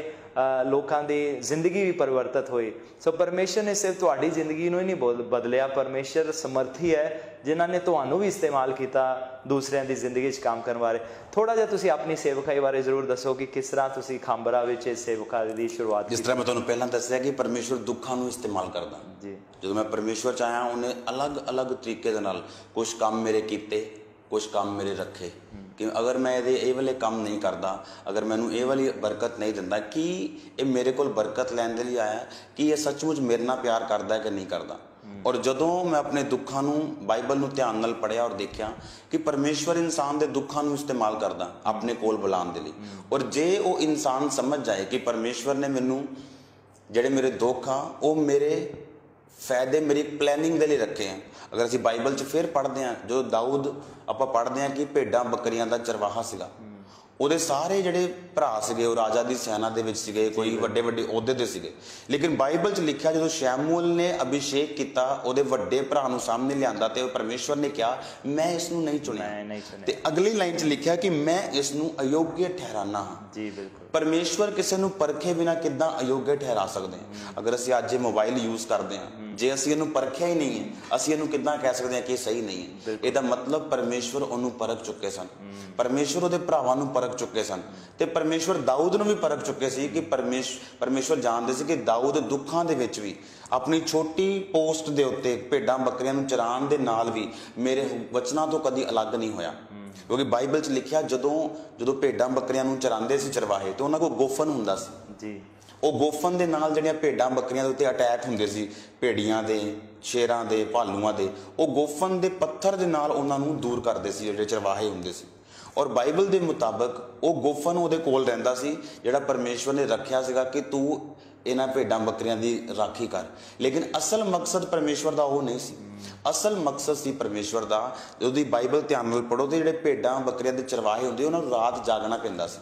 ਲੋਕਾਂ ਦੀ ਜ਼ਿੰਦਗੀ ਵੀ ਪਰਿਵਰਤਿਤ ਹੋਈ। ਸੋ ਪਰਮੇਸ਼ਰ ਨੇ ਸਿਰਫ ਤੁਹਾਡੀ ਜ਼ਿੰਦਗੀ ਨੂੰ ਹੀ ਨਹੀਂ ਬਦਲਿਆ, ਪਰਮੇਸ਼ਰ ਸਮਰਥੀ ਹੈ ਜਿਨ੍ਹਾਂ ਨੇ ਤੁਹਾਨੂੰ ਵੀ ਇਸਤੇਮਾਲ ਕੀਤਾ ਦੂਸਰਿਆਂ ਦੀ ਜ਼ਿੰਦਗੀ 'ਚ ਕੰਮ ਕਰਨ ਬਾਰੇ। ਥੋੜਾ ਜਿਹਾ ਤੁਸੀਂ ਆਪਣੀ ਸੇਵਕਾਈ ਬਾਰੇ ਜ਼ਰੂਰ ਦੱਸੋ ਕਿ ਕਿਸ ਤਰ੍ਹਾਂ ਤੁਸੀਂ ਖਾਂਬਰਾ ਵਿੱਚ ਇਸ ਸੇਵਕਾਈ ਦੀ ਸ਼ੁਰੂਆਤ ਕੀਤੀ। ਜਿਸ ਤਰ੍ਹਾਂ ਮੈਂ ਤੁਹਾਨੂੰ ਪਹਿਲਾਂ ਦੱਸਿਆ ਕਿ ਪਰਮੇਸ਼ਵਰ ਦੁੱਖਾਂ ਨੂੰ ਇਸਤੇਮਾਲ ਕਰਦਾ ਜੀ। ਜਦੋਂ ਮੈਂ ਪਰਮੇਸ਼ਵਰ 'ਚ ਆਇਆ ਉਹਨੇ ਅਲੱਗ-ਅਲੱਗ ਤਰੀਕੇ ਦੇ ਨਾਲ ਕੁਝ ਕੰਮ ਮੇਰੇ ਕੀਤੇ, ਕੁਝ ਕੰਮ ਮੇਰੇ ਰੱਖੇ ਕਿ ਅਗਰ ਮੈਂ ਇਹ ਵਾਲੇ ਕੰਮ ਨਹੀਂ ਕਰਦਾ, ਅਗਰ ਮੈਨੂੰ ਇਹ ਵਾਲੀ ਬਰਕਤ ਨਹੀਂ ਦਿੰਦਾ, ਕਿ ਇਹ ਮੇਰੇ ਕੋਲ ਬਰਕਤ ਲੈਣ ਦੇ ਲਈ ਆਇਆ, ਕਿ ਇਹ ਸੱਚਮੁੱਚ ਮੇਰੇ ਨਾਲ ਪਿਆਰ ਕਰਦਾ ਹੈ ਕਿ ਨਹੀਂ ਕਰਦਾ। ਔਰ ਜਦੋਂ ਮੈਂ ਆਪਣੇ ਦੁੱਖਾਂ ਨੂੰ, ਬਾਈਬਲ ਨੂੰ ਧਿਆਨ ਨਾਲ ਪੜ੍ਹਿਆ ਔਰ ਦੇਖਿਆ ਕਿ ਪਰਮੇਸ਼ਵਰ ਇਨਸਾਨ ਦੇ ਦੁੱਖਾਂ ਨੂੰ ਇਸਤੇਮਾਲ ਕਰਦਾ ਆਪਣੇ ਕੋਲ ਬੁਲਾਉਣ ਦੇ ਲਈ। ਔਰ ਜੇ ਉਹ ਇਨਸਾਨ ਸਮਝ ਜਾਏ ਕਿ ਪਰਮੇਸ਼ਵਰ ਨੇ ਮੈਨੂੰ, ਜਿਹੜੇ ਮੇਰੇ ਦੁੱਖ ਆ ਉਹ ਮੇਰੇ ਫਾਇਦੇ ਮੇਰੀ ਪਲੈਨਿੰਗ ਦੇ ਲਈ ਰੱਖੇ ਆ। ਅਗਰ ਅਸੀਂ ਬਾਈਬਲ 'ਚ ਫਿਰ ਪੜ੍ਹਦੇ ਹਾਂ, ਜਦੋਂ ਦਾਊਦ ਆਪਾਂ ਪੜ੍ਹਦੇ ਹਾਂ ਕਿ ਭੇਡਾਂ ਬੱਕਰੀਆਂ ਦਾ ਚਰਵਾਹਾ ਸੀਗਾ, ਉਹਦੇ ਸਾਰੇ ਜਿਹੜੇ ਭਰਾ ਸੀਗੇ ਉਹ ਰਾਜਾ ਦੀ ਸੈਨਾ ਦੇ ਵਿੱਚ ਸੀਗੇ, ਕੋਈ ਵੱਡੇ ਵੱਡੇ ਅਹੁਦੇ ਤੇ ਸੀਗੇ। ਲੇਕਿਨ ਬਾਈਬਲ 'ਚ ਲਿਖਿਆ ਜਦੋਂ ਸ਼ੈਮੂਅਲ ਨੇ ਅਭਿਸ਼ੇਕ ਕੀਤਾ, ਉਹਦੇ ਵੱਡੇ ਭਰਾ ਨੂੰ ਸਾਹਮਣੇ ਲਿਆਂਦਾ ਤੇ ਪਰਮੇਸ਼ਵਰ ਨੇ ਕਿਹਾ ਮੈਂ ਇਸ ਨੂੰ ਨਹੀਂ ਚੁਣਿਆ, ਤੇ ਅਗਲੀ ਲਾਈਨ 'ਚ ਲਿਖਿਆ ਕਿ ਮੈਂ ਇਸ ਨੂੰ ਅਯੋग्य ਠਹਿਰਾਨਾ ਹਾਂ। ਜੀ ਬਿਲਕੁਲ। ਪਰਮੇਸ਼ਵਰ ਕਿਸੇ ਨੂੰ ਪਰਖੇ ਬਿਨਾ ਕਿੱਦਾਂ ਅਯੋग्य ਠਹਿਰਾ ਸਕਦੇ ਹਾਂ? ਅਗਰ ਅਸੀਂ ਅੱਜ ਇਹ ਮੋਬਾਈਲ ਯੂਜ਼ ਕਰਦੇ ਹਾਂ, ਜੇ ਅਸੀਂ ਇਹਨੂੰ ਪਰਖਿਆ ਹੀ ਨਹੀਂ ਹੈ, ਅਸੀਂ ਇਹਨੂੰ ਕਿੱਦਾਂ ਕਹਿ ਸਕਦੇ ਹਾਂ ਕਿ ਇਹ ਸਹੀ ਨਹੀਂ ਹੈ? ਇਹਦਾ ਮਤਲਬ ਪਰਮੇਸ਼ਵਰ ਉਹਨੂੰ ਪਰਖ ਚੁੱਕੇ ਸਨ, ਪਰਮੇਸ਼ਵਰ ਉਹਦੇ ਭਰਾਵਾਂ ਨੂੰ ਪਰਖ ਚੁੱਕੇ ਸਨ, ਤੇ ਪਰਮੇਸ਼ਵਰ ਦਾਊਦ ਨੂੰ ਵੀ ਪਰਖ ਚੁੱਕੇ ਸੀ ਕਿ ਪਰਮੇਸ਼ਵਰ ਜਾਣਦੇ ਸੀ ਕਿ ਦਾਊਦ ਦੁੱਖਾਂ ਦੇ ਵਿੱਚ ਵੀ ਆਪਣੀ ਛੋਟੀ ਪੋਸਟ ਦੇ ਉੱਤੇ ਭੇਡਾਂ ਬੱਕਰੀਆਂ ਨੂੰ ਚਰਾਉਣ ਦੇ ਨਾਲ ਵੀ ਮੇਰੇ ਵਚਨਾਂ ਤੋਂ ਕਦੀ ਅਲੱਗ ਨਹੀਂ ਹੋਇਆ। ਕਿਉਂਕਿ ਬਾਈਬਲ 'ਚ ਲਿਖਿਆ ਜਦੋਂ ਭੇਡਾਂ ਬੱਕਰੀਆਂ ਨੂੰ ਚਰਾਉਂਦੇ ਸੀ ਚਰਵਾਹੇ, ਤੇ ਉਹਨਾਂ ਕੋਲ ਗੋਫਨ ਹੁੰਦਾ ਸੀ ਜੀ। ਉਹ ਗੋਫਨ ਦੇ ਨਾਲ ਜਿਹੜੀਆਂ ਭੇਡਾਂ ਬੱਕਰੀਆਂ ਦੇ ਉੱਤੇ ਅਟੈਕ ਹੁੰਦੇ ਸੀ, ਭੇੜੀਆਂ ਦੇ, ਸ਼ੇਰਾਂ ਦੇ, ਭਾਲੂਆਂ ਦੇ, ਉਹ ਗੋਫਨ ਦੇ ਪੱਥਰ ਦੇ ਨਾਲ ਉਹਨਾਂ ਨੂੰ ਦੂਰ ਕਰਦੇ ਸੀ ਜਿਹੜੇ ਚਰਵਾਹੇ ਹੁੰਦੇ ਸੀ। ਔਰ ਬਾਈਬਲ ਦੇ ਮੁਤਾਬਕ ਉਹ ਗੋਫਨ ਉਹਦੇ ਕੋਲ ਰਹਿੰਦਾ ਸੀ ਜਿਹੜਾ ਪਰਮੇਸ਼ਵਰ ਨੇ ਰੱਖਿਆ ਸੀਗਾ ਕਿ ਤੂੰ ਇਹਨਾਂ ਭੇਡਾਂ ਬੱਕਰੀਆਂ ਦੀ ਰਾਖੀ ਕਰ। ਲੇਕਿਨ ਅਸਲ ਮਕਸਦ ਪਰਮੇਸ਼ਵਰ ਦਾ ਉਹ ਨਹੀਂ ਸੀ। ਅਸਲ ਮਕਸਦ ਸੀ ਪਰਮੇਸ਼ਵਰ ਦਾ, ਉਹਦੀ ਬਾਈਬਲ ਧਿਆਨ ਨਾਲ ਪੜ੍ਹੋ, ਤੇ ਜਿਹੜੇ ਭੇਡਾਂ ਬੱਕਰੀਆਂ ਦੇ ਚਰਵਾਹੇ ਹੁੰਦੇ ਉਹਨਾਂ ਨੂੰ ਰਾਤ ਜਾਗਣਾ ਪੈਂਦਾ ਸੀ,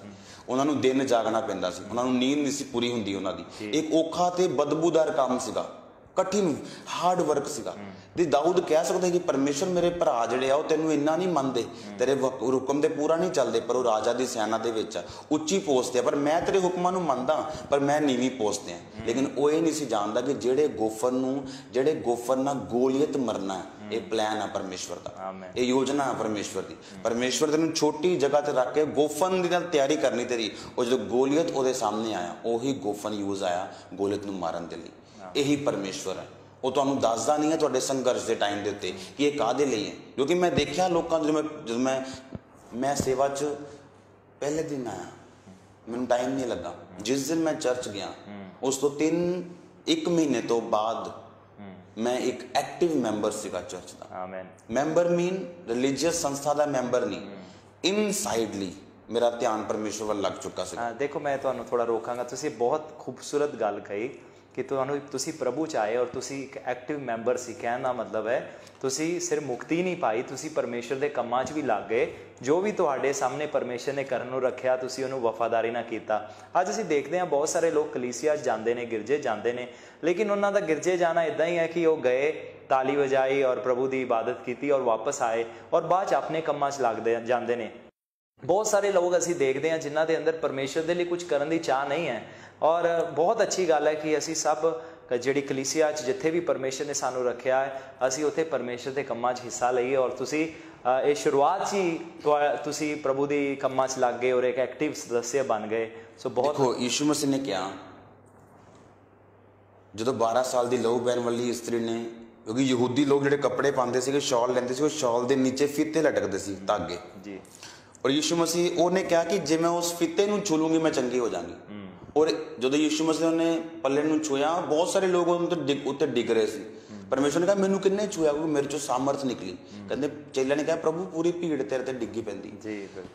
ਉਹਨਾਂ ਨੂੰ ਦਿਨ ਜਾਗਣਾ ਪੈਂਦਾ ਸੀ, ਉਹਨਾਂ ਨੂੰ ਨੀਂਦ ਨਹੀਂ ਸੀ ਪੂਰੀ ਹੁੰਦੀ ਉਹਨਾਂ ਦੀ। ਇੱਕ ਔਖਾ ਤੇ ਬਦਬੂਦਾਰ ਕੰਮ ਸੀਗਾ, ਕਠਿਨ ਹਾਰਡ ਵਰਕ ਸੀਗਾ। ਤੇ ਦਾਊਦ ਕਹਿ ਸਕਦਾ ਕਿ ਪਰਮੇਸ਼ਰ ਮੇਰੇ ਭਰਾ ਜਿਹੜੇ ਆ ਉਹ ਤੈਨੂੰ ਇੰਨਾ ਨਹੀਂ ਮੰਨਦੇ, ਤੇਰੇ ਹੁਕਮ ਦੇ ਪੂਰਾ ਨਹੀਂ ਚੱਲਦੇ, ਪਰ ਉਹ ਰਾਜਾ ਦੀ ਸੈਨਾ ਦੇ ਵਿੱਚ ਆ, ਉੱਚੀ ਪੋਸਟ ਤੇ ਆ, ਪਰ ਮੈਂ ਤੇਰੇ ਹੁਕਮਾਂ ਨੂੰ ਮੰਨਦਾ ਪਰ ਮੈਂ ਨੀਵੀਂ ਪੋਸਟ ਤੇ ਆ। ਲੇਕਿਨ ਉਹ ਇਹ ਨਹੀਂ ਸੀ ਜਾਣਦਾ ਕਿ ਜਿਹੜੇ ਗੋਫਰ ਨਾਲ ਗੋਲੀਅਤ ਮਰਨਾ, ਇਹ ਪਲਾਨ ਆ ਪਰਮੇਸ਼ਵਰ ਦਾ, ਇਹ ਯੋਜਨਾ ਆ ਪਰਮੇਸ਼ਵਰ ਦੀ। ਪਰਮੇਸ਼ਵਰ ਤੈਨੂੰ ਛੋਟੀ ਜਗ੍ਹਾ ਤੇ ਰੱਖ ਕੇ ਗੋਫਨ ਦੀ ਨਾਲ ਤਿਆਰੀ ਕਰਨੀ ਤੇਰੀ। ਉਹ ਜਦੋਂ ਗੋਲੀਅਤ ਉਹਦੇ ਸਾਹਮਣੇ ਆਇਆ, ਉਹੀ ਗੋਫਨ ਯੂਜ਼ ਆਇਆ ਗੋਲੀਅਤ ਨੂੰ ਮਾਰਨ ਦੇ ਲਈ। ਇਹੀ ਪਰਮੇਸ਼ਵਰ ਹੈ। ਉਹ ਤੁਹਾਨੂੰ ਦੱਸਦਾ ਨਹੀਂ ਹੈ ਤੁਹਾਡੇ ਸੰਘਰਸ਼ ਦੇ ਟਾਈਮ ਦੇ ਉੱਤੇ ਕਿ ਇਹ ਕਾਹਦੇ ਲਈ ਹੈ। ਕਿਉਂਕਿ ਮੈਂ ਦੇਖਿਆ ਲੋਕਾਂ ਜਦੋਂ ਮੈਂ ਸੇਵਾ 'ਚ ਪਹਿਲੇ ਦਿਨ ਆਇਆ, ਮੈਨੂੰ ਟਾਈਮ ਨਹੀਂ ਲੱਗਾ। ਜਿਸ ਦਿਨ ਮੈਂ ਚਰਚ ਗਿਆ, ਉਸ ਤੋਂ 1 ਮਹੀਨੇ ਤੋਂ ਬਾਅਦ ਮੈਂ ਇੱਕ ਐਕਟਿਵ ਮੈਂਬਰ ਸੀਗਾ ਚਰਚ ਦਾ। ਮੈਂਬਰ ਮੀਨ ਰਿਲੀਜੀਅਸ ਸੰਸਥਾ ਦਾ ਮੈਂਬਰ ਨਹੀਂ, ਇਨਸਾਈਡਲੀ ਮੇਰਾ ਧਿਆਨ ਪਰਮੇਸ਼ਵਰ ਵੱਲ ਲੱਗ ਚੁੱਕਾ ਸੀ। ਦੇਖੋ, ਮੈਂ ਤੁਹਾਨੂੰ ਥੋੜਾ ਰੋਕਾਂਗਾ। ਤੁਸੀਂ ਬਹੁਤ ਖੂਬਸੂਰਤ ਗੱਲ ਕਹੀ ਕਿ ਤੁਸੀਂ ਪ੍ਰਭੂ 'ਚ ਆਏ ਔਰ ਤੁਸੀਂ ਇੱਕ ਐਕਟਿਵ ਮੈਂਬਰ ਸੀ। ਕਹਿਣ ਦਾ ਮਤਲਬ ਹੈ ਤੁਸੀਂ ਸਿਰਫ ਮੁਕਤੀ ਨਹੀਂ ਪਾਈ, ਤੁਸੀਂ ਪਰਮੇਸ਼ਰ ਦੇ ਕੰਮਾਂ 'ਚ ਵੀ ਲੱਗ ਗਏ। ਜੋ ਵੀ ਤੁਹਾਡੇ ਸਾਹਮਣੇ ਪਰਮੇਸ਼ਰ ਨੇ ਕਰਨ ਨੂੰ ਰੱਖਿਆ, ਤੁਸੀਂ ਉਹਨੂੰ ਵਫਾਦਾਰੀ ਨਾਲ ਕੀਤਾ। ਅੱਜ ਅਸੀਂ ਦੇਖਦੇ ਹਾਂ ਬਹੁਤ ਸਾਰੇ ਲੋਕ ਕਲੀਸਿਆ ਜਾਂਦੇ ਨੇ, ਗਿਰਜੇ ਜਾਂਦੇ ਨੇ, ਲੇਕਿਨ ਉਹਨਾਂ ਦਾ ਗਿਰਜੇ ਜਾਣਾ ਇੱਦਾਂ ਹੀ ਹੈ ਕਿ ਉਹ ਗਏ, ਤਾਲੀ ਵਜਾਈ ਔਰ ਪ੍ਰਭੂ ਦੀ ਇਬਾਦਤ ਕੀਤੀ ਔਰ ਵਾਪਸ ਆਏ, ਔਰ ਬਾਅਦ 'ਚ ਆਪਣੇ ਕੰਮਾਂ 'ਚ ਲੱਗਦੇ ਜਾਂਦੇ ਨੇ। ਬਹੁਤ ਸਾਰੇ ਲੋਕ ਅਸੀਂ ਦੇਖਦੇ ਹਾਂ ਜਿਨ੍ਹਾਂ ਦੇ ਅੰਦਰ ਪਰਮੇਸ਼ਰ ਦੇ ਲਈ ਕੁਝ ਕਰਨ ਦੀ ਚਾਹ ਨਹੀਂ ਹੈ। ਔਰ ਬਹੁਤ ਅੱਛੀ ਗੱਲ ਹੈ ਕਿ ਅਸੀਂ ਸਭ ਜਿਹੜੀ ਕਲੀਸਿਆ 'ਚ ਜਿੱਥੇ ਵੀ ਪਰਮੇਸ਼ਰ ਨੇ ਸਾਨੂੰ ਰੱਖਿਆ ਹੈ, ਅਸੀਂ ਉੱਥੇ ਪਰਮੇਸ਼ਰ ਦੇ ਕੰਮਾਂ 'ਚ ਹਿੱਸਾ ਲਈਏ। ਔਰ ਤੁਸੀਂ ਇਹ ਸ਼ੁਰੂਆਤ 'ਚ ਹੀ ਤੁਸੀਂ ਪ੍ਰਭੂ ਦੀ ਕੰਮਾਂ 'ਚ ਲੱਗ ਗਏ ਔਰ ਇੱਕ ਐਕਟਿਵ ਸਦੱਸਿਆ ਬਣ ਗਏ। ਸੋ ਬਹੁਤ ਦੇਖੋ, ਯਿਸੂ ਮਸੀਹ ਨੇ ਕਿਹਾ, ਜਦੋਂ 12 ਸਾਲ ਦੀ ਲਹੂ ਬਹਿਣ ਵਾਲੀ ਇਸਤਰੀ ਨੇ, ਕਿਉਂਕਿ ਯਹੂਦੀ ਲੋਕ ਜਿਹੜੇ ਕੱਪੜੇ ਪਾਉਂਦੇ ਸੀਗੇ, ਸ਼ਾਲ ਲੈਂਦੇ ਸੀ, ਉਹ ਸ਼ਾਲ ਦੇ ਨੀਚੇ ਫੀਤੇ ਲਟਕਦੇ ਸੀ, ਧਾਗੇ ਜੀ। ਔਰ ਯਿਸੂ ਮਸੀਹ ਉਹਨੇ ਕਿਹਾ ਕਿ ਜੇ ਮੈਂ ਉਸ ਫੀਤੇ ਨੂੰ ਛੂ ਲੂੰਗੀ ਮੈਂ ਚੰਗੀ ਹੋ ਜਾਵਾਂਗੀ। ਔਰ ਜਦੋਂ ਯਿਸੂ ਮਸੀਹ ਨੇ ਪੱਲੇ ਨੂੰ ਛੂਇਆ, ਬਹੁਤ ਸਾਰੇ ਲੋਕ ਉੱਤੇ ਡਿੱਗ ਰਹੇ ਸੀ। ਪਰਮੇਸ਼ਰ ਨੇ ਕਿਹਾ ਮੈਨੂੰ ਕਿੰਨੇ ਛੂਇਆ? ਕਿਉਂਕਿ ਮੇਰੇ ਚੋਂ ਸਾਮਰਥ ਨਿਕਲੀ। ਕਹਿੰਦੇ ਚੇਲਿਆਂ ਨੇ ਕਿਹਾ ਪ੍ਰਭੂ ਪੂਰੀ ਭੀੜ ਤੇਰੇ ਤੇ ਡਿੱਗੀ ਪੈਂਦੀ,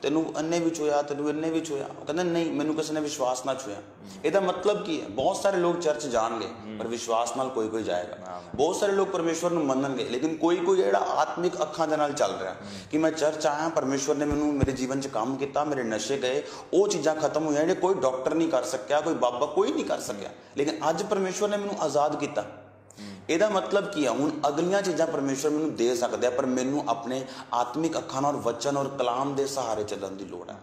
ਤੈਨੂੰ ਇੰਨੇ ਵੀ ਛੂਇਆ, ਤੈਨੂੰ ਇੰਨੇ ਵੀ ਛੂਇਆ? ਉਹ ਕਹਿੰਦਾ ਨਹੀਂ, ਮੈਨੂੰ ਕਿਸੇ ਨੇ ਵਿਸ਼ਵਾਸ ਨਾਲ ਛੂਇਆ। ਇਹਦਾ ਮਤਲਬ ਕੀ ਹੈ? ਬਹੁਤ ਸਾਰੇ ਲੋਕ ਚਰਚ ਜਾਣਗੇ ਪਰ ਵਿਸ਼ਵਾਸ ਨਾਲ ਕੋਈ ਜਾਏਗਾ। ਬਹੁਤ ਸਾਰੇ ਲੋਕ ਪਰਮੇਸ਼ਵਰ ਨੂੰ ਮੰਨਣਗੇ, ਲੇਕਿਨ ਕੋਈ ਜਿਹੜਾ ਆਤਮਿਕ ਅੱਖਾਂ ਦੇ ਨਾਲ ਚੱਲ ਰਿਹਾ ਕਿ ਮੈਂ ਚਰਚ ਆਇਆ, ਪਰਮੇਸ਼ਵਰ ਨੇ ਮੈਨੂੰ ਮੇਰੇ ਜੀਵਨ 'ਚ ਕੰਮ ਕੀਤਾ, ਮੇਰੇ ਨਸ਼ੇ ਗਏ, ਉਹ ਚੀਜ਼ਾਂ ਖਤਮ ਹੋਈਆਂ ਜਿਹੜੇ ਕੋਈ ਡਾਕਟਰ ਨਹੀਂ ਕਰ ਸਕਿਆ, ਕੋਈ ਬਾਬਾ ਕੋਈ ਨਹੀਂ ਕਰ ਸਕਿਆ, ਲੇਕਿਨ ਅੱਜ ਪਰਮੇਸ਼ਵਰ ਨੇ ਮੈਨੂੰ ਆਜ਼ਾਦ ਕੀਤਾ। ਇਹਦਾ ਮਤਲਬ ਕੀ ਹੈ? ਹੁਣ ਅਗਲੀਆਂ ਚੀਜ਼ਾਂ ਪਰਮੇਸ਼ਵਰ ਮੈਨੂੰ ਦੇ ਸਕਦਾ, ਪਰ ਮੈਨੂੰ ਆਪਣੇ ਆਤਮਿਕ ਅੱਖਾਂ ਨਾਲ ਵਚਨ ਔਰ ਕਲਾਮ ਦੇ ਸਹਾਰੇ ਚੱਲਣ ਦੀ ਲੋੜ ਹੈ।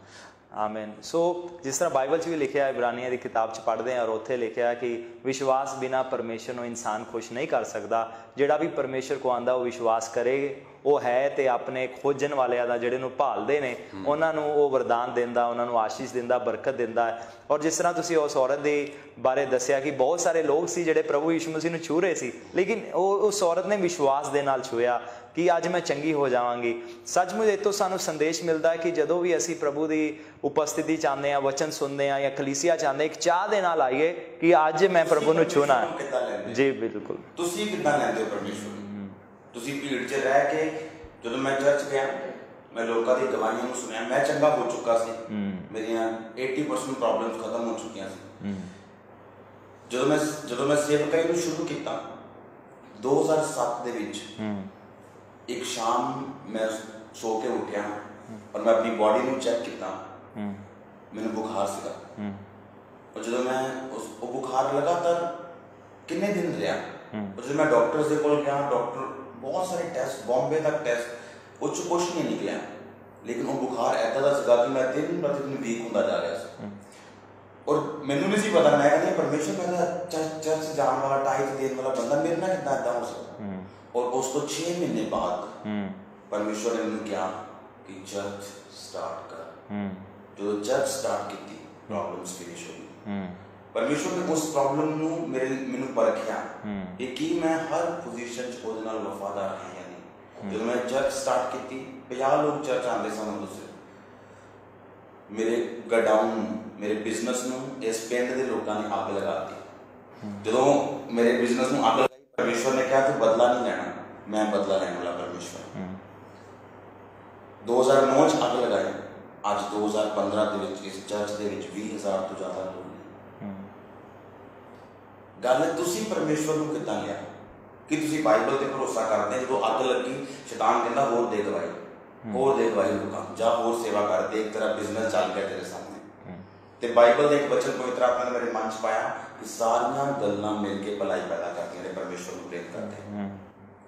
ਆਮੀਨ। ਸੋ ਜਿਸ ਤਰ੍ਹਾਂ ਬਾਈਬਲ 'ਚ ਵੀ ਲਿਖਿਆ ਹੈ, ਇਬਰਾਨੀਆਂ ਦੀ ਕਿਤਾਬ 'ਚ ਪੜ੍ਹਦੇ ਹਾਂ ਔਰ ਉੱਥੇ ਲਿਖਿਆ ਕਿ ਵਿਸ਼ਵਾਸ ਬਿਨਾਂ ਪਰਮੇਸ਼ਰ ਨੂੰ ਇਨਸਾਨ ਖੁਸ਼ ਨਹੀਂ ਕਰ ਸਕਦਾ। ਜਿਹੜਾ ਵੀ ਪਰਮੇਸ਼ਰ ਕੋ ਆਉਂਦਾ ਉਹ ਵਿਸ਼ਵਾਸ ਕਰੇ, ਉਹ ਹੈ ਤੇ ਆਪਣੇ ਖੋਜਣ ਵਾਲਿਆਂ ਦਾ, ਜਿਹੜੇ ਨੂੰ ਭਾਲਦੇ ਨੇ, ਉਹਨਾਂ ਨੂੰ ਉਹ ਵਰਦਾਨ ਦਿੰਦਾ, ਉਹਨਾਂ ਨੂੰ ਆਸ਼ੀਸ਼ ਦਿੰਦਾ, ਬਰਕਤ ਦਿੰਦਾ ਹੈ। ਔਰ ਜਿਸ ਤਰ੍ਹਾਂ ਤੁਸੀਂ ਉਸ ਔਰਤ ਦੇ ਬਾਰੇ ਦੱਸਿਆ ਕਿ ਬਹੁਤ ਸਾਰੇ ਲੋਕ ਸੀ ਜਿਹੜੇ ਪ੍ਰਭੂ ਯਿਸੂ ਮਸੀਹ ਨੂੰ ਛੂ ਰਹੇ ਸੀ, ਲੇਕਿਨ ਉਸ ਔਰਤ ਨੇ ਵਿਸ਼ਵਾਸ ਦੇ ਨਾਲ ਛੂਇਆ ਕਿ ਅੱਜ ਮੈਂ ਚੰਗੀ ਹੋ ਜਾਵਾਂਗੀ। ਸੱਚਮੁੱਚ ਇਹ ਤੋਂ ਸਾਨੂੰ ਸੰਦੇਸ਼ ਮਿਲਦਾ ਹੈ ਕਿ ਜਦੋਂ ਵੀ ਅਸੀਂ ਪ੍ਰਭੂ ਦੀ ਉਪਸਥਿਤੀ ਚਾਹੁੰਦੇ ਹਾਂ, ਵਚਨ ਸੁਣਦੇ ਹਾਂ ਜਾਂ ਕਲੀਸਿਆ ਚਾਹੁੰਦੇ, ਇੱਕ ਚਾਹ ਦੇ ਨਾਲ ਆਈਏ ਕਿ ਅੱਜ ਮੈਂ ਪ੍ਰਭੂ ਨੂੰ ਛੂਣਾ ਹੈ। ਜੀ ਬਿਲਕੁਲ। ਤੁਸੀਂ ਕਿੱਦਾਂ ਲੈਂਦੇ ਹੋ ਪਰਮੇਸ਼ਵਰ? ਤੁਸੀਂ ਭੀੜ 'ਚ ਰਹਿ ਕੇ, ਜਦੋਂ ਮੈਂ ਚਰਚ ਗਿਆ, ਮੈਂ ਲੋਕਾਂ ਦੀ ਗਵਾਹੀਆਂ ਨੂੰ ਸੁਣਿਆ, ਮੈਂ ਚੰਗਾ ਹੋ ਚੁੱਕਾ ਸੀ, ਮੇਰੀਆਂ 80% ਪ੍ਰੋਬਲਮਸ ਖਤਮ ਹੋ ਚੁੱਕੀਆਂ ਸੀ। ਜਦੋਂ ਮੈਂ ਸੇਵਕਾਈ ਨੂੰ ਸ਼ੁਰੂ ਕੀਤਾ, 2007 ਦੇ ਵਿੱਚ ਇੱਕ ਸ਼ਾਮ ਮੈਂ ਸੋ ਕੇ ਉੱਠਿਆ ਔਰ ਮੈਂ ਆਪਣੀ ਬੋਡੀ ਨੂੰ ਚੈੱਕ ਕੀਤਾ, ਮੈਨੂੰ ਬੁਖਾਰ ਸੀਗਾ। ਔਰ ਜਦੋਂ ਮੈਂ ਉਹ ਬੁਖਾਰ ਲਗਾਤਾਰ ਕਿੰਨੇ ਦਿਨ ਰਿਹਾ, ਔਰ ਜਦੋਂ ਮੈਂ ਡਾਕਟਰ ਦੇ ਕੋਲ ਗਿਆ, ਡਾਕਟਰ ਬਹੁਤ ਸਾਰੇ ਟੈਸਟ, ਬੰਬੇ ਤੱਕ ਟੈਸਟ, ਉਹ 'ਚ ਕੁਛ ਨਹੀਂ ਨਿਕਲਿਆ। ਲੇਕਿਨ ਉਹ ਬੁਖਾਰ ਇੱਦਾਂ ਦਾ ਸੀਗਾ ਕਿ ਮੈਂ ਦਿਨ ਪ੍ਰਤੀ ਦਿਨ ਵੀਕ ਹੁੰਦਾ ਜਾ ਰਿਹਾ ਸੀ। ਔਰ ਮੈਨੂੰ ਨਹੀਂ ਸੀ ਪਤਾ, ਮੈਂ ਕਹਿੰਦਾ ਪਰਮੇਸ਼ਰ ਮੇਰਾ ਚਰਚ ਜਾਣ ਵਾਲਾ, ਟਾਈਟ ਦੇਣ ਵਾਲਾ ਬੰਦਾ, ਮੇਰੇ ਨਾਲ ਕਿੱਦਾਂ ਇੱਦਾਂ ਹੋ ਸਕਦਾ। ਔਰ ਉਸ ਤੋਂ 6 ਮਹੀਨੇ ਬਾਅਦ ਪਰਮੇਸ਼ਰ ਨੇ ਮੈਨੂੰ ਕਿਹਾ ਕਿ ਚਰਚ ਸਟਾਰਟ ਕਰ। ਜਦੋਂ ਚਰਚ ਸਟਾਰਟ ਕੀਤੀ, ਪ੍ਰੋਬਲਮਸ ਫਿਨਿਸ਼ ਹੋ ਗਈ। ਪਰਮੇਸ਼ਰ ਨੇ ਉਸ ਪ੍ਰੋਬਲਮ ਨੂੰ ਮੈਨੂੰ ਪਰਖਿਆ ਕਿ ਕੀ ਮੈਂ ਹਰ ਪੋਜੀਸ਼ਨ 'ਚ ਉਹਦੇ ਨਾਲ ਵਫਾਦਾਰ ਹਾਂ ਜਾਂ ਨਹੀਂ। ਜਦੋਂ ਮੈਂ ਚਰਚ ਸਟਾਰਟ ਕੀਤੀ, 50 ਲੋਕ ਚਰਚ ਆਉਂਦੇ ਸਨ। ਦੂਸਰੇ ਮੇਰੇ ਗਡਾਊਨ, ਮੇਰੇ ਬਿਜ਼ਨਸ ਨੂੰ ਇਸ ਪਿੰਡ ਦੇ ਲੋਕਾਂ ਨੇ ਅੱਗ ਲਗਾਤੀ। ਜਦੋਂ ਮੇਰੇ ਬਿਜ਼ਨਸ ਨੂੰ ਅੱਗ ਲਗਾਈ, ਪਰਮੇਸ਼ਰ ਨੇ ਕਿਹਾ ਕਿ ਬਦਲਾ ਨਹੀਂ ਲੈਣਾ, ਮੈਂ ਬਦਲਾ ਲੈਣ ਵਾਲਾ ਪਰਮੇਸ਼ਰ। 2009 'ਚ ਅੱਗ ਲਗਾਈ, ਅੱਜ 2015 ਦੇ ਵਿੱਚ ਇਸ ਚਰਚ ਦੇ ਵਿੱਚ 20,000 ਤੋਂ ਜ਼ਿਆਦਾ ਲੋਕ ਨੇ। ਗੱਲ ਹੈ ਤੁਸੀਂ ਪਰਮੇਸ਼ਰ ਨੂੰ ਕਿੱਦਾਂ ਲਿਆ, ਕਿ ਤੁਸੀਂ ਬਾਈਬਲ ਤੇ ਭਰੋਸਾ ਕਰਦੇ। ਜਦੋਂ ਅੱਗ ਲੱਗੀ, ਸ਼ੈਤਾਨ ਕਹਿੰਦਾ ਹੋਰ ਦੇ ਗਵਾਹੀ, ਹੋਰ ਦੇ ਗਵਾਹੀ ਲੋਕਾਂ, ਜਾਂ ਹੋਰ ਸੇਵਾ ਕਰ, ਦੇਖ ਤੇਰਾ ਬਿਜ਼ਨਸ ਚੱਲ ਗਿਆ ਤੇਰੇ ਸਾਹਮਣੇ। ਤੇ ਬਾਈਬਲ ਦਾ ਇੱਕ ਵਚਨ ਪਵਿੱਤਰ ਆਤਮਾ ਨੇ ਮੇਰੇ ਮਨ 'ਚ ਪਾਇਆ ਕਿ ਸਾਰੀਆਂ ਗੱਲਾਂ ਮਿਲ ਕੇ ਭਲਾਈ ਪੈਦਾ ਕਰਦੀਆਂ ਨੇ, ਪਰਮੇਸ਼ਰ ਨੂੰ ਪ੍ਰੇਮ ਕਰਦੇ।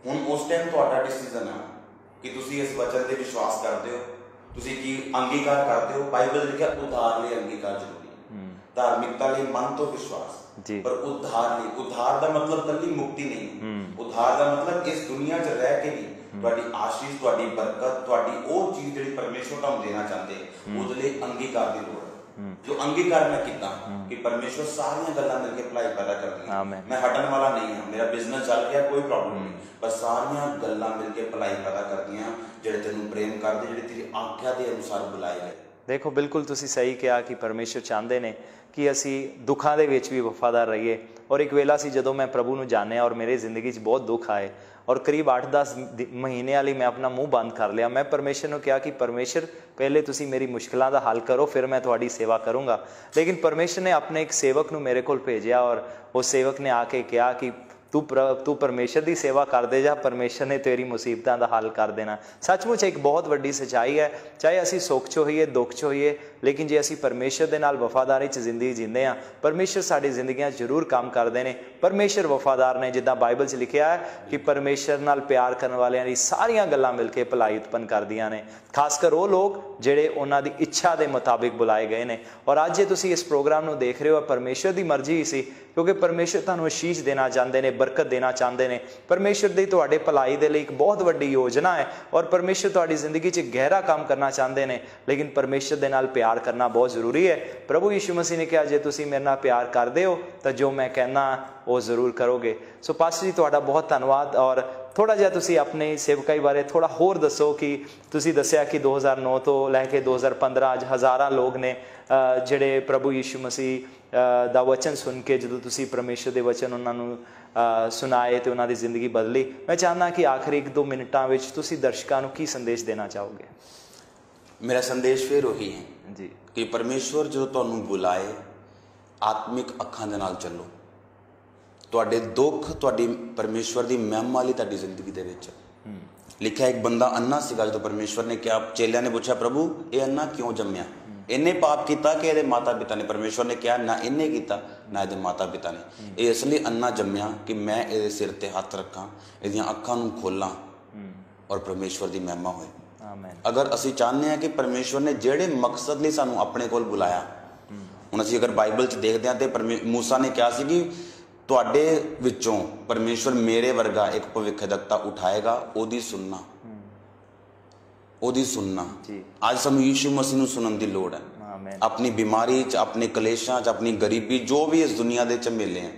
ਹੁਣ ਉਸ ਟਾਈਮ ਤੁਹਾਡਾ ਡਿਸੀਜ਼ਨ ਹੈ ਕਿ ਤੁਸੀਂ ਇਸ ਵਚਨ ਤੇ ਵਿਸ਼ਵਾਸ ਕਰਦੇ ਹੋ, ਤੁਸੀਂ ਕੀ ਅੰਗੀਕਾਰ ਕਰਦੇ ਹੋ। ਬਾਈਬਲ ਲਿਖਿਆ ਉਧਾਰ ਲਈ ਅੰਗੀਕਾਰ ਜ਼ਰੂਰੀ ਹੈ, ਧਾਰਮਿਕਤਾ ਲਈ ਮਨ ਤੋਂ ਵਿਸ਼ਵਾਸ, ਪਰ ਉਧਾਰ ਲਈ, ਉਧਾਰ ਦਾ ਮਤਲਬ ਕੱਲੀ ਮੁਕਤੀ ਨਹੀਂ। ਉਧਾਰ ਦਾ ਮਤਲਬ ਇਸ ਦੁਨੀਆ 'ਚ ਰਹਿ ਕੇ ਵੀ ਤੁਹਾਡੀ ਆਸ਼ੀਸ਼, ਤੁਹਾਡੀ ਬਰਕਤ, ਤੁਹਾਡੀ ਉਹ ਚੀਜ਼ ਜਿਹੜੀ ਪਰਮੇਸ਼ਰ ਤੁਹਾਨੂੰ ਦੇਣਾ ਚਾਹੁੰਦੇ, ਉਹਦੇ ਲਈ ਅੰਗੀਕਾਰ ਦੀ ਲੋੜ ਹੈ। ਜੋ ਅੰਗੀਕਾਰ ਮੈਂ ਕੀਤਾ ਕਿ ਪਰਮੇਸ਼ਰ ਸਾਰੀਆਂ ਗੱਲਾਂ ਮਿਲ ਕੇ ਭਲਾਈ ਪੈਦਾ ਕਰਦੀਆਂ। ਮੈਂ ਹਟਣ ਵਾਲਾ ਨਹੀਂ ਹਾਂ, ਮੇਰਾ ਬਿਜ਼ਨਸ ਚੱਲ ਗਿਆ, ਕੋਈ ਪ੍ਰੋਬਲਮ ਨਹੀਂ, ਪਰ ਸਾਰੀਆਂ ਗੱਲਾਂ ਮਿਲ ਕੇ ਭਲਾਈ ਪੈਦਾ ਕਰਦੀਆਂ ਜਿਹੜੇ ਤੈਨੂੰ ਪ੍ਰੇਮ ਕਰਦੇ, ਜਿਹੜੇ ਤੇਰੀ ਆਗਿਆ ਦੇ ਅਨੁਸਾਰ ਬੁਲਾਏ ਗਏ। ਦੇਖੋ, ਬਿਲਕੁਲ ਤੁਸੀਂ ਸਹੀ ਕਿਹਾ ਕਿ ਪਰਮੇਸ਼ਰ ਚਾਹੁੰਦੇ ਨੇ ਕਿ ਅਸੀਂ ਦੁੱਖਾਂ ਦੇ ਵਿੱਚ ਵੀ ਵਫਾਦਾਰ ਰਹੀਏ। ਔਰ ਇੱਕ ਵੇਲਾ ਸੀ ਜਦੋਂ ਮੈਂ ਪ੍ਰਭੂ ਨੂੰ ਜਾਣਿਆ ਔਰ ਮੇਰੀ ਜ਼ਿੰਦਗੀ 'ਚ ਬਹੁਤ ਦੁੱਖ ਆਏ ਔਰ ਕਰੀਬ 8-10 ਮਹੀਨਿਆਂ ਲਈ ਮੈਂ ਆਪਣਾ ਮੂੰਹ ਬੰਦ ਕਰ ਲਿਆ। ਮੈਂ ਪਰਮੇਸ਼ਰ ਨੂੰ ਕਿਹਾ ਕਿ ਪਰਮੇਸ਼ਰ, ਪਹਿਲੇ ਤੁਸੀਂ ਮੇਰੀ ਮੁਸ਼ਕਿਲਾਂ ਦਾ ਹੱਲ ਕਰੋ, ਫਿਰ ਮੈਂ ਤੁਹਾਡੀ ਸੇਵਾ ਕਰੂੰਗਾ। ਲੇਕਿਨ ਪਰਮੇਸ਼ਰ ਨੇ ਆਪਣੇ ਇੱਕ ਸੇਵਕ ਨੂੰ ਮੇਰੇ ਕੋਲ ਭੇਜਿਆ ਔਰ ਉਸ ਸੇਵਕ ਨੇ ਆ ਕੇ ਕਿਹਾ ਕਿ ਤੂੰ ਪਰਮੇਸ਼ਰ ਦੀ ਸੇਵਾ ਕਰਦੇ ਜਾ, ਪਰਮੇਸ਼ਰ ਨੇ ਤੇਰੀ ਮੁਸੀਬਤਾਂ ਦਾ ਹੱਲ ਕਰ ਦੇਣਾ। ਸੱਚਮੁੱਚ ਇੱਕ ਬਹੁਤ ਵੱਡੀ ਸੱਚਾਈ ਹੈ। ਚਾਹੇ ਅਸੀਂ ਸੁੱਖ 'ਚ ਹੋਈਏ, ਦੁੱਖ 'ਚ ਹੋਈਏ, ਲੇਕਿਨ ਜੇ ਅਸੀਂ ਪਰਮੇਸ਼ਰ ਦੇ ਨਾਲ ਵਫਾਦਾਰੀ 'ਚ ਜ਼ਿੰਦਗੀ ਜੀਂਦੇ ਹਾਂ, ਪਰਮੇਸ਼ਰ ਸਾਡੀ ਜ਼ਿੰਦਗੀਆਂ ਜ਼ਰੂਰ ਕੰਮ ਕਰਦੇ ਨੇ। ਪਰਮੇਸ਼ਰ ਵਫਾਦਾਰ ਨੇ, ਜਿੱਦਾਂ ਬਾਈਬਲ 'ਚ ਲਿਖਿਆ ਹੈ ਕਿ ਪਰਮੇਸ਼ਰ ਨਾਲ ਪਿਆਰ ਕਰਨ ਵਾਲਿਆਂ ਦੀ ਸਾਰੀਆਂ ਗੱਲਾਂ ਮਿਲ ਕੇ ਭਲਾਈ ਉਤਪੰਨ ਕਰਦੀਆਂ ਨੇ, ਖਾਸ ਕਰ ਉਹ ਲੋਕ ਜਿਹੜੇ ਉਹਨਾਂ ਦੀ ਇੱਛਾ ਦੇ ਮੁਤਾਬਿਕ ਬੁਲਾਏ ਗਏ ਨੇ। ਔਰ ਅੱਜ ਜੇ ਤੁਸੀਂ ਇਸ ਪ੍ਰੋਗਰਾਮ ਨੂੰ ਦੇਖ ਰਹੇ ਹੋ, ਪਰਮੇਸ਼ਰ ਦੀ ਮਰਜ਼ੀ ਹੀ ਸੀ, ਕਿਉਂਕਿ ਪਰਮੇਸ਼ਰ ਤੁਹਾਨੂੰ ਆਸ਼ੀਸ਼ ਦੇਣਾ ਚਾਹੁੰਦੇ ਨੇ, ਬਰਕਤ ਦੇਣਾ ਚਾਹੁੰਦੇ ਨੇ। ਪਰਮੇਸ਼ਰ ਦੀ ਤੁਹਾਡੇ ਭਲਾਈ ਦੇ ਲਈ ਇੱਕ ਬਹੁਤ ਵੱਡੀ ਯੋਜਨਾ ਹੈ ਔਰ ਪਰਮੇਸ਼ਰ ਤੁਹਾਡੀ ਜ਼ਿੰਦਗੀ 'ਚ ਗਹਿਰਾ ਕੰਮ ਕਰਨਾ ਚਾਹੁੰਦੇ ਨੇ। ਲੇਕਿਨ ਪਰਮੇਸ਼ਰ ਦੇ ਨਾਲ ਪਿਆਰ ਕਰਨਾ ਬਹੁਤ ਜ਼ਰੂਰੀ ਹੈ। ਪ੍ਰਭੂ ਯਿਸੂ ਮਸੀਹ ਨੇ ਕਿਹਾ, ਜੇ ਤੁਸੀਂ ਮੇਰੇ ਨਾਲ ਪਿਆਰ ਕਰਦੇ ਹੋ ਤਾਂ ਜੋ ਮੈਂ ਕਹਿੰਦਾ ਉਹ ਜ਼ਰੂਰ ਕਰੋਗੇ। ਸੋ ਪਾਸਟਰ ਜੀ, ਤੁਹਾਡਾ ਬਹੁਤ ਧੰਨਵਾਦ। ਔਰ ਥੋੜ੍ਹਾ ਜਿਹਾ ਤੁਸੀਂ ਆਪਣੀ ਸੇਵਕਾਈ ਬਾਰੇ ਥੋੜ੍ਹਾ ਹੋਰ ਦੱਸੋ ਕਿ ਤੁਸੀਂ ਦੱਸਿਆ ਕਿ 2009 ਤੋਂ ਲੈ ਕੇ 2015 ਅੱਜ ਹਜ਼ਾਰਾਂ ਲੋਕ ਨੇ ਜਿਹੜੇ ਪ੍ਰਭੂ ਯਿਸੂ ਮਸੀਹ ਦਾ ਵਚਨ ਸੁਣ ਕੇ, ਜਦੋਂ ਤੁਸੀਂ ਪਰਮੇਸ਼ਰ ਦੇ ਵਚਨ ਉਹਨਾਂ ਨੂੰ ਸੁਣਾਏ ਤੇ ਉਹਨਾਂ ਦੀ ਜ਼ਿੰਦਗੀ ਬਦਲੀ। ਮੈਂ ਚਾਹੁੰਦਾ ਕਿ ਆਖਰੀ 1-2 ਮਿੰਟਾਂ ਵਿੱਚ ਤੁਸੀਂ ਦਰਸ਼ਕਾਂ ਨੂੰ ਕੀ ਸੰਦੇਸ਼ ਦੇਣਾ ਚਾਹੋਗੇ? ਮੇਰਾ ਸੰਦੇਸ਼ ਫਿਰ ਉਹੀ ਹੈ ਜੀ ਕਿ ਪਰਮੇਸ਼ਵਰ ਜਦੋਂ ਤੁਹਾਨੂੰ ਬੁਲਾਏ, ਆਤਮਿਕ ਅੱਖਾਂ ਦੇ ਨਾਲ ਚੱਲੋ। ਤੁਹਾਡੇ ਦੁੱਖ ਤੁਹਾਡੀ ਪਰਮੇਸ਼ਵਰ ਦੀ ਮਹਿਮਾ ਲਈ ਤੁਹਾਡੀ ਜ਼ਿੰਦਗੀ ਦੇ ਵਿੱਚ ਲਿਖਿਆ। ਇੱਕ ਬੰਦਾ ਅੰਨਾ ਸੀਗਾ, ਜਦੋਂ ਪਰਮੇਸ਼ਵਰ ਨੇ ਕਿਹਾ, ਚੇਲਿਆਂ ਨੇ ਪੁੱਛਿਆ, ਪ੍ਰਭੂ ਇਹ ਅੰਨਾ ਕਿਉਂ ਜੰਮਿਆ? ਇਹਨੇ ਪਾਪ ਕੀਤਾ ਕਿ ਇਹਦੇ ਮਾਤਾ ਪਿਤਾ ਨੇ? ਪਰਮੇਸ਼ਵਰ ਨੇ ਕਿਹਾ, ਨਾ ਇਹਨੇ ਕੀਤਾ ਨਾ ਇਹਦੇ ਮਾਤਾ ਪਿਤਾ ਨੇ। ਇਹ ਇਸ ਲਈ ਅੰਨਾ ਜੰਮਿਆ ਕਿ ਮੈਂ ਇਹਦੇ ਸਿਰ ਤੇ ਹੱਥ ਰੱਖਾਂ, ਇਹਦੀਆਂ ਅੱਖਾਂ ਨੂੰ ਖੋਲਾਂ ਔਰ ਪਰਮੇਸ਼ਵਰ ਦੀ ਮਹਿਮਾ ਹੋਏ। ਅਗਰ ਅਸੀਂ ਚਾਹੁੰਦੇ ਹਾਂ ਕਿ ਪਰਮੇਸ਼ਵਰ ਨੇ ਜਿਹੜੇ ਮਕਸਦ ਲਈ ਸਾਨੂੰ ਆਪਣੇ ਕੋਲ ਬੁਲਾਇਆ, ਹੁਣ ਅਸੀਂ ਅਗਰ ਬਾਈਬਲ 'ਚ ਦੇਖਦੇ ਹਾਂ ਤੇ ਮੂਸਾ ਨੇ ਕਿਹਾ ਸੀ ਕਿ ਤੁਹਾਡੇ ਵਿੱਚੋਂ ਪਰਮੇਸ਼ਵਰ ਮੇਰੇ ਵਰਗਾ ਇੱਕ ਭਵਿੱਖਦੱਤਾ ਉਠਾਏਗਾ, ਉਹਦੀ ਸੁਣਨਾ, ਉਹਦੀ ਸੁਣਨਾ। ਅੱਜ ਸਾਨੂੰ ਯਿਸੂ ਮਸੀਹ ਨੂੰ ਸੁਣਨ ਦੀ ਲੋੜ ਹੈ। ਆਪਣੀ ਬਿਮਾਰੀ 'ਚ, ਆਪਣੇ ਕਲੇਸ਼ਾਂ 'ਚ, ਆਪਣੀ ਗਰੀਬੀ, ਜੋ ਵੀ ਇਸ ਦੁਨੀਆ ਦੇ ਝਮੇਲੇ ਹੈ,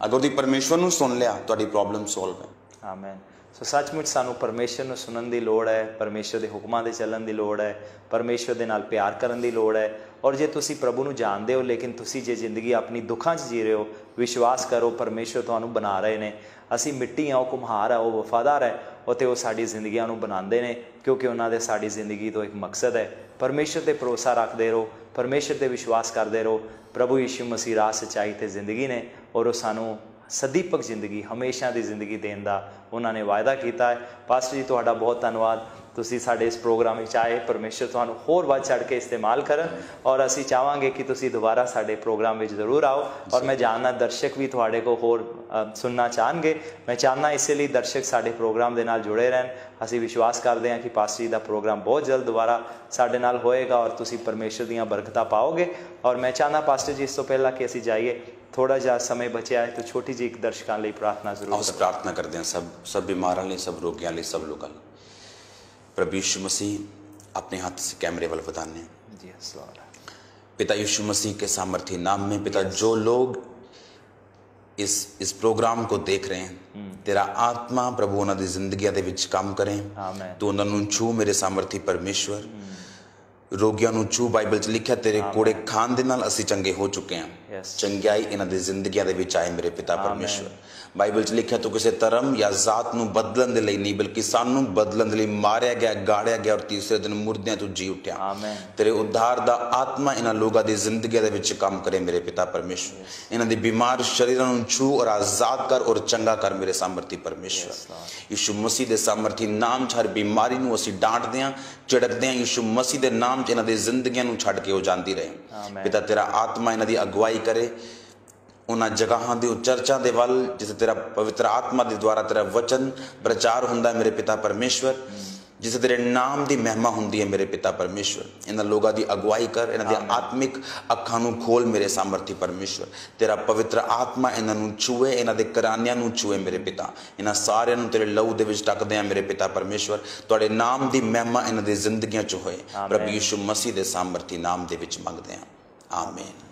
ਅਗਰ ਤੁਸੀਂ ਪਰਮੇਸ਼ਵਰ ਨੂੰ ਸੁਣ ਲਿਆ, ਤੁਹਾਡੀ ਪ੍ਰੋਬਲਮ ਸੋਲਵ ਹੈ। ਆਮੇਨ। ਸੋ ਸੱਚਮੁੱਚ ਸਾਨੂੰ ਪਰਮੇਸ਼ਰ ਨੂੰ ਸੁਣਨ ਦੀ ਲੋੜ ਹੈ, ਪਰਮੇਸ਼ਰ ਦੇ ਹੁਕਮਾਂ ਦੇ ਚੱਲਣ ਦੀ ਲੋੜ ਹੈ, ਪਰਮੇਸ਼ਰ ਦੇ ਨਾਲ ਪਿਆਰ ਕਰਨ ਦੀ ਲੋੜ ਹੈ। ਔਰ ਜੇ ਤੁਸੀਂ ਪ੍ਰਭੂ ਨੂੰ ਜਾਣਦੇ ਹੋ, ਲੇਕਿਨ ਤੁਸੀਂ ਜੇ ਜ਼ਿੰਦਗੀ ਆਪਣੀ ਦੁੱਖਾਂ 'ਚ ਜੀ ਰਹੇ ਹੋ, ਵਿਸ਼ਵਾਸ ਕਰੋ ਪਰਮੇਸ਼ਰ ਤੁਹਾਨੂੰ ਬਣਾ ਰਹੇ ਨੇ। ਅਸੀਂ ਮਿੱਟੀ ਹਾਂ, ਉਹ ਕੁਮਹਾਰ ਹੈ, ਉਹ ਵਫਾਦਾਰ ਹੈ, ਅਤੇ ਉਹ ਸਾਡੀ ਜ਼ਿੰਦਗੀਆਂ ਨੂੰ ਬਣਾਉਂਦੇ ਨੇ, ਕਿਉਂਕਿ ਉਹਨਾਂ ਦੇ ਸਾਡੀ ਜ਼ਿੰਦਗੀ ਤੋਂ ਇੱਕ ਮਕਸਦ ਹੈ। ਪਰਮੇਸ਼ਰ 'ਤੇ ਭਰੋਸਾ ਰੱਖਦੇ ਰਹੋ, ਪਰਮੇਸ਼ਰ 'ਤੇ ਵਿਸ਼ਵਾਸ ਕਰਦੇ ਰਹੋ। ਪ੍ਰਭੂ ਯਿਸੂ ਮਸੀਹ ਰਾਹ, ਸੱਚਾਈ ਅਤੇ ਜ਼ਿੰਦਗੀ ਨੇ, ਔਰ ਉਹ ਸਾਨੂੰ ਸਦੀਪਕ ਜ਼ਿੰਦਗੀ, ਹਮੇਸ਼ਾ ਦੀ ਜ਼ਿੰਦਗੀ ਦੇਣ ਦਾ ਉਹਨਾਂ ਨੇ ਵਾਅਦਾ ਕੀਤਾ ਹੈ। ਪਾਸਟਰ ਜੀ ਤੁਹਾਡਾ ਬਹੁਤ ਧੰਨਵਾਦ, ਤੁਸੀਂ ਸਾਡੇ ਇਸ ਪ੍ਰੋਗਰਾਮ ਵਿੱਚ ਆਏ। ਪਰਮੇਸ਼ਰ ਤੁਹਾਨੂੰ ਹੋਰ ਵੱਧ ਚੜ੍ਹ ਕੇ ਇਸਤੇਮਾਲ ਕਰਨ, ਔਰ ਅਸੀਂ ਚਾਹਾਂਗੇ ਕਿ ਤੁਸੀਂ ਦੁਬਾਰਾ ਸਾਡੇ ਪ੍ਰੋਗਰਾਮ ਵਿੱਚ ਜ਼ਰੂਰ ਆਓ। ਔਰ ਮੈਂ ਜਾਣਦਾ ਦਰਸ਼ਕ ਵੀ ਤੁਹਾਡੇ ਕੋਲ ਹੋਰ ਸੁਣਨਾ ਚਾਹਣਗੇ। ਮੈਂ ਚਾਹੁੰਦਾ ਇਸੇ ਲਈ ਦਰਸ਼ਕ ਸਾਡੇ ਪ੍ਰੋਗਰਾਮ ਦੇ ਨਾਲ ਜੁੜੇ ਰਹਿਣ। ਅਸੀਂ ਵਿਸ਼ਵਾਸ ਕਰਦੇ ਹਾਂ ਕਿ ਪਾਸਟਰ ਜੀ ਦਾ ਪ੍ਰੋਗਰਾਮ ਬਹੁਤ ਜਲਦ ਦੁਬਾਰਾ ਸਾਡੇ ਨਾਲ ਹੋਏਗਾ ਔਰ ਤੁਸੀਂ ਪਰਮੇਸ਼ਰ ਦੀਆਂ ਬਰਕਤਾਂ ਪਾਓਗੇ। ਔਰ ਮੈਂ ਚਾਹੁੰਦਾ ਪਾਸਟਰ ਜੀ, ਇਸ ਤੋਂ ਪਹਿਲਾਂ ਕਿ ਅਸੀਂ ਜਾਈਏ, ਥੋੜਾ ਜਿਹਾ समय ਬਚਿਆ ਹੈ ਤਾਂ ਛੋਟੀ ਜਿਹੀ ਇੱਕ ਦਰਸ਼ਕਾਂ ਲਈ ਪ੍ਰਾਰਥਨਾ ਜ਼ਰੂਰ ਅਸੀਂ ਪ੍ਰਾਰਥਨਾ ਕਰਦੇ ਹਾਂ ਸਭ ਬਿਮਾਰਾਂ ਲਈ, ਸਭ ਰੋਗੀਆਂ ਲਈ, ਸਭ ਲੋਕਾਂ ਲਈ। प्रभु यीशु मसीह अपने हाथ से कैमरे वाल बताने जी पिता यीशु मसीह के सामर्थी नाम में पिता, जो लोग इस प्रोग्राम को देख रहे हैं, तेरा आत्मा प्रभु उन्होंने जिंदगी दे विच काम करें। तू उन्होंने छू मेरे सामर्थी परमेश्वर, रोगियों ਨੂੰ छू। बाइबल च लिखा तेरे कोड़े खान दे नाल ਅਸੀਂ ਚੰਗੇ ਹੋ ਚੁੱਕੇ ਹਾਂ। ਚੰਗਿਆਈ ਇਹਨਾਂ ਦੀ ਜ਼ਿੰਦਗੀਆਂ ਦੇ ਵਿੱਚ ਆਏ ਮੇਰੇ ਪਿਤਾ ਪਰਮੇਸ਼ਵਰ। ਬਾਈਬਲ 'ਚ ਲਿਖਿਆ ਤੂੰ ਕਿਸੇ ਧਰਮ ਜਾਂ ਜ਼ਾਤ ਨੂੰ ਬਦਲਣ ਦੇ ਲਈ ਨਹੀਂ, ਬਲਕਿ ਸਾਨੂੰ ਬਦਲਣ ਦੇ ਲਈ ਮਾਰਿਆ ਗਿਆ, ਗਾੜਿਆ ਗਿਆ ਔਰ ਤੀਸਰੇ ਦਿਨ ਮੁਰਦਿਆਂ ਤੋਂ ਜੀ ਉੱਠਿਆ। ਤੇਰੇ ਉद्धार ਦਾ ਆਤਮਾ ਇਹਨਾਂ ਲੋਕਾਂ ਦੀ ਜ਼ਿੰਦਗੀਆਂ ਦੇ ਵਿੱਚ ਕੰਮ ਕਰੇ ਮੇਰੇ ਪਿਤਾ ਪਰਮੇਸ਼ਵਰ। ਇਹਨਾਂ ਦੇ ਬਿਮਾਰ ਸ਼ਰੀਰਾਂ ਨੂੰ ਛੂ ਔਰ ਆਜ਼ਾਦ ਕਰ ਔਰ ਚੰਗਾ ਕਰ ਮੇਰੇ ਸਾਮਰਥੀ ਪਰਮੇਸ਼ਵਰ। ਯਿਸੂ ਮਸੀਹ ਦੇ ਸਾਮਰਥੀ ਨਾਮ 'ਚ ਹਰ ਬਿਮਾਰੀ ਨੂੰ ਅਸੀਂ ਡਾਂਟਦੇ ਹਾਂ, ਝਿੜਕਦੇ ਹਾਂ। ਯਿਸੂ ਮਸੀਹ ਦੇ ਨਾਮ 'ਚ ਇਹਨਾਂ ਦੀ ਜ਼ਿੰਦਗੀਆਂ ਨੂੰ ਛੱਡ ਕੇ ਉਹ ਜਾਂਦੀ ਰਹੇ। ਪਿਤਾ ਤੇਰਾ ਆਤਮਾ ਇਹਨਾਂ ਦੀ ਅਗਵਾਈ करे उन्हां जगहों के चर्चा के वल जिसे तेरा पवित्र आत्मा के द्वारा तेरा वचन प्रचार होंदा है मेरे पिता परमेश्वर, जिसे तेरे नाम की महिमा होंदी है मेरे पिता परमेश्वर। इन्हां लोगों की अगवाई कर, इन्हां दी आत्मिक अखां नूं खोल मेरे सामर्थी परमेश्वर। तेरा पवित्र आत्मा इन्हां नूं छूए, इन्हां दे घरानियां नूं छूए मेरे पिता। इन्हां सारियां नूं तेरे लहू दे विच ढकदे हैं मेरे पिता परमेश्वर। तुहाडे नाम की महिमा इन्हां दी जिंदगियां च होए प्रभु यीशु मसीह दे सामर्थी नाम दे विच मंगदे हैं, आमीन।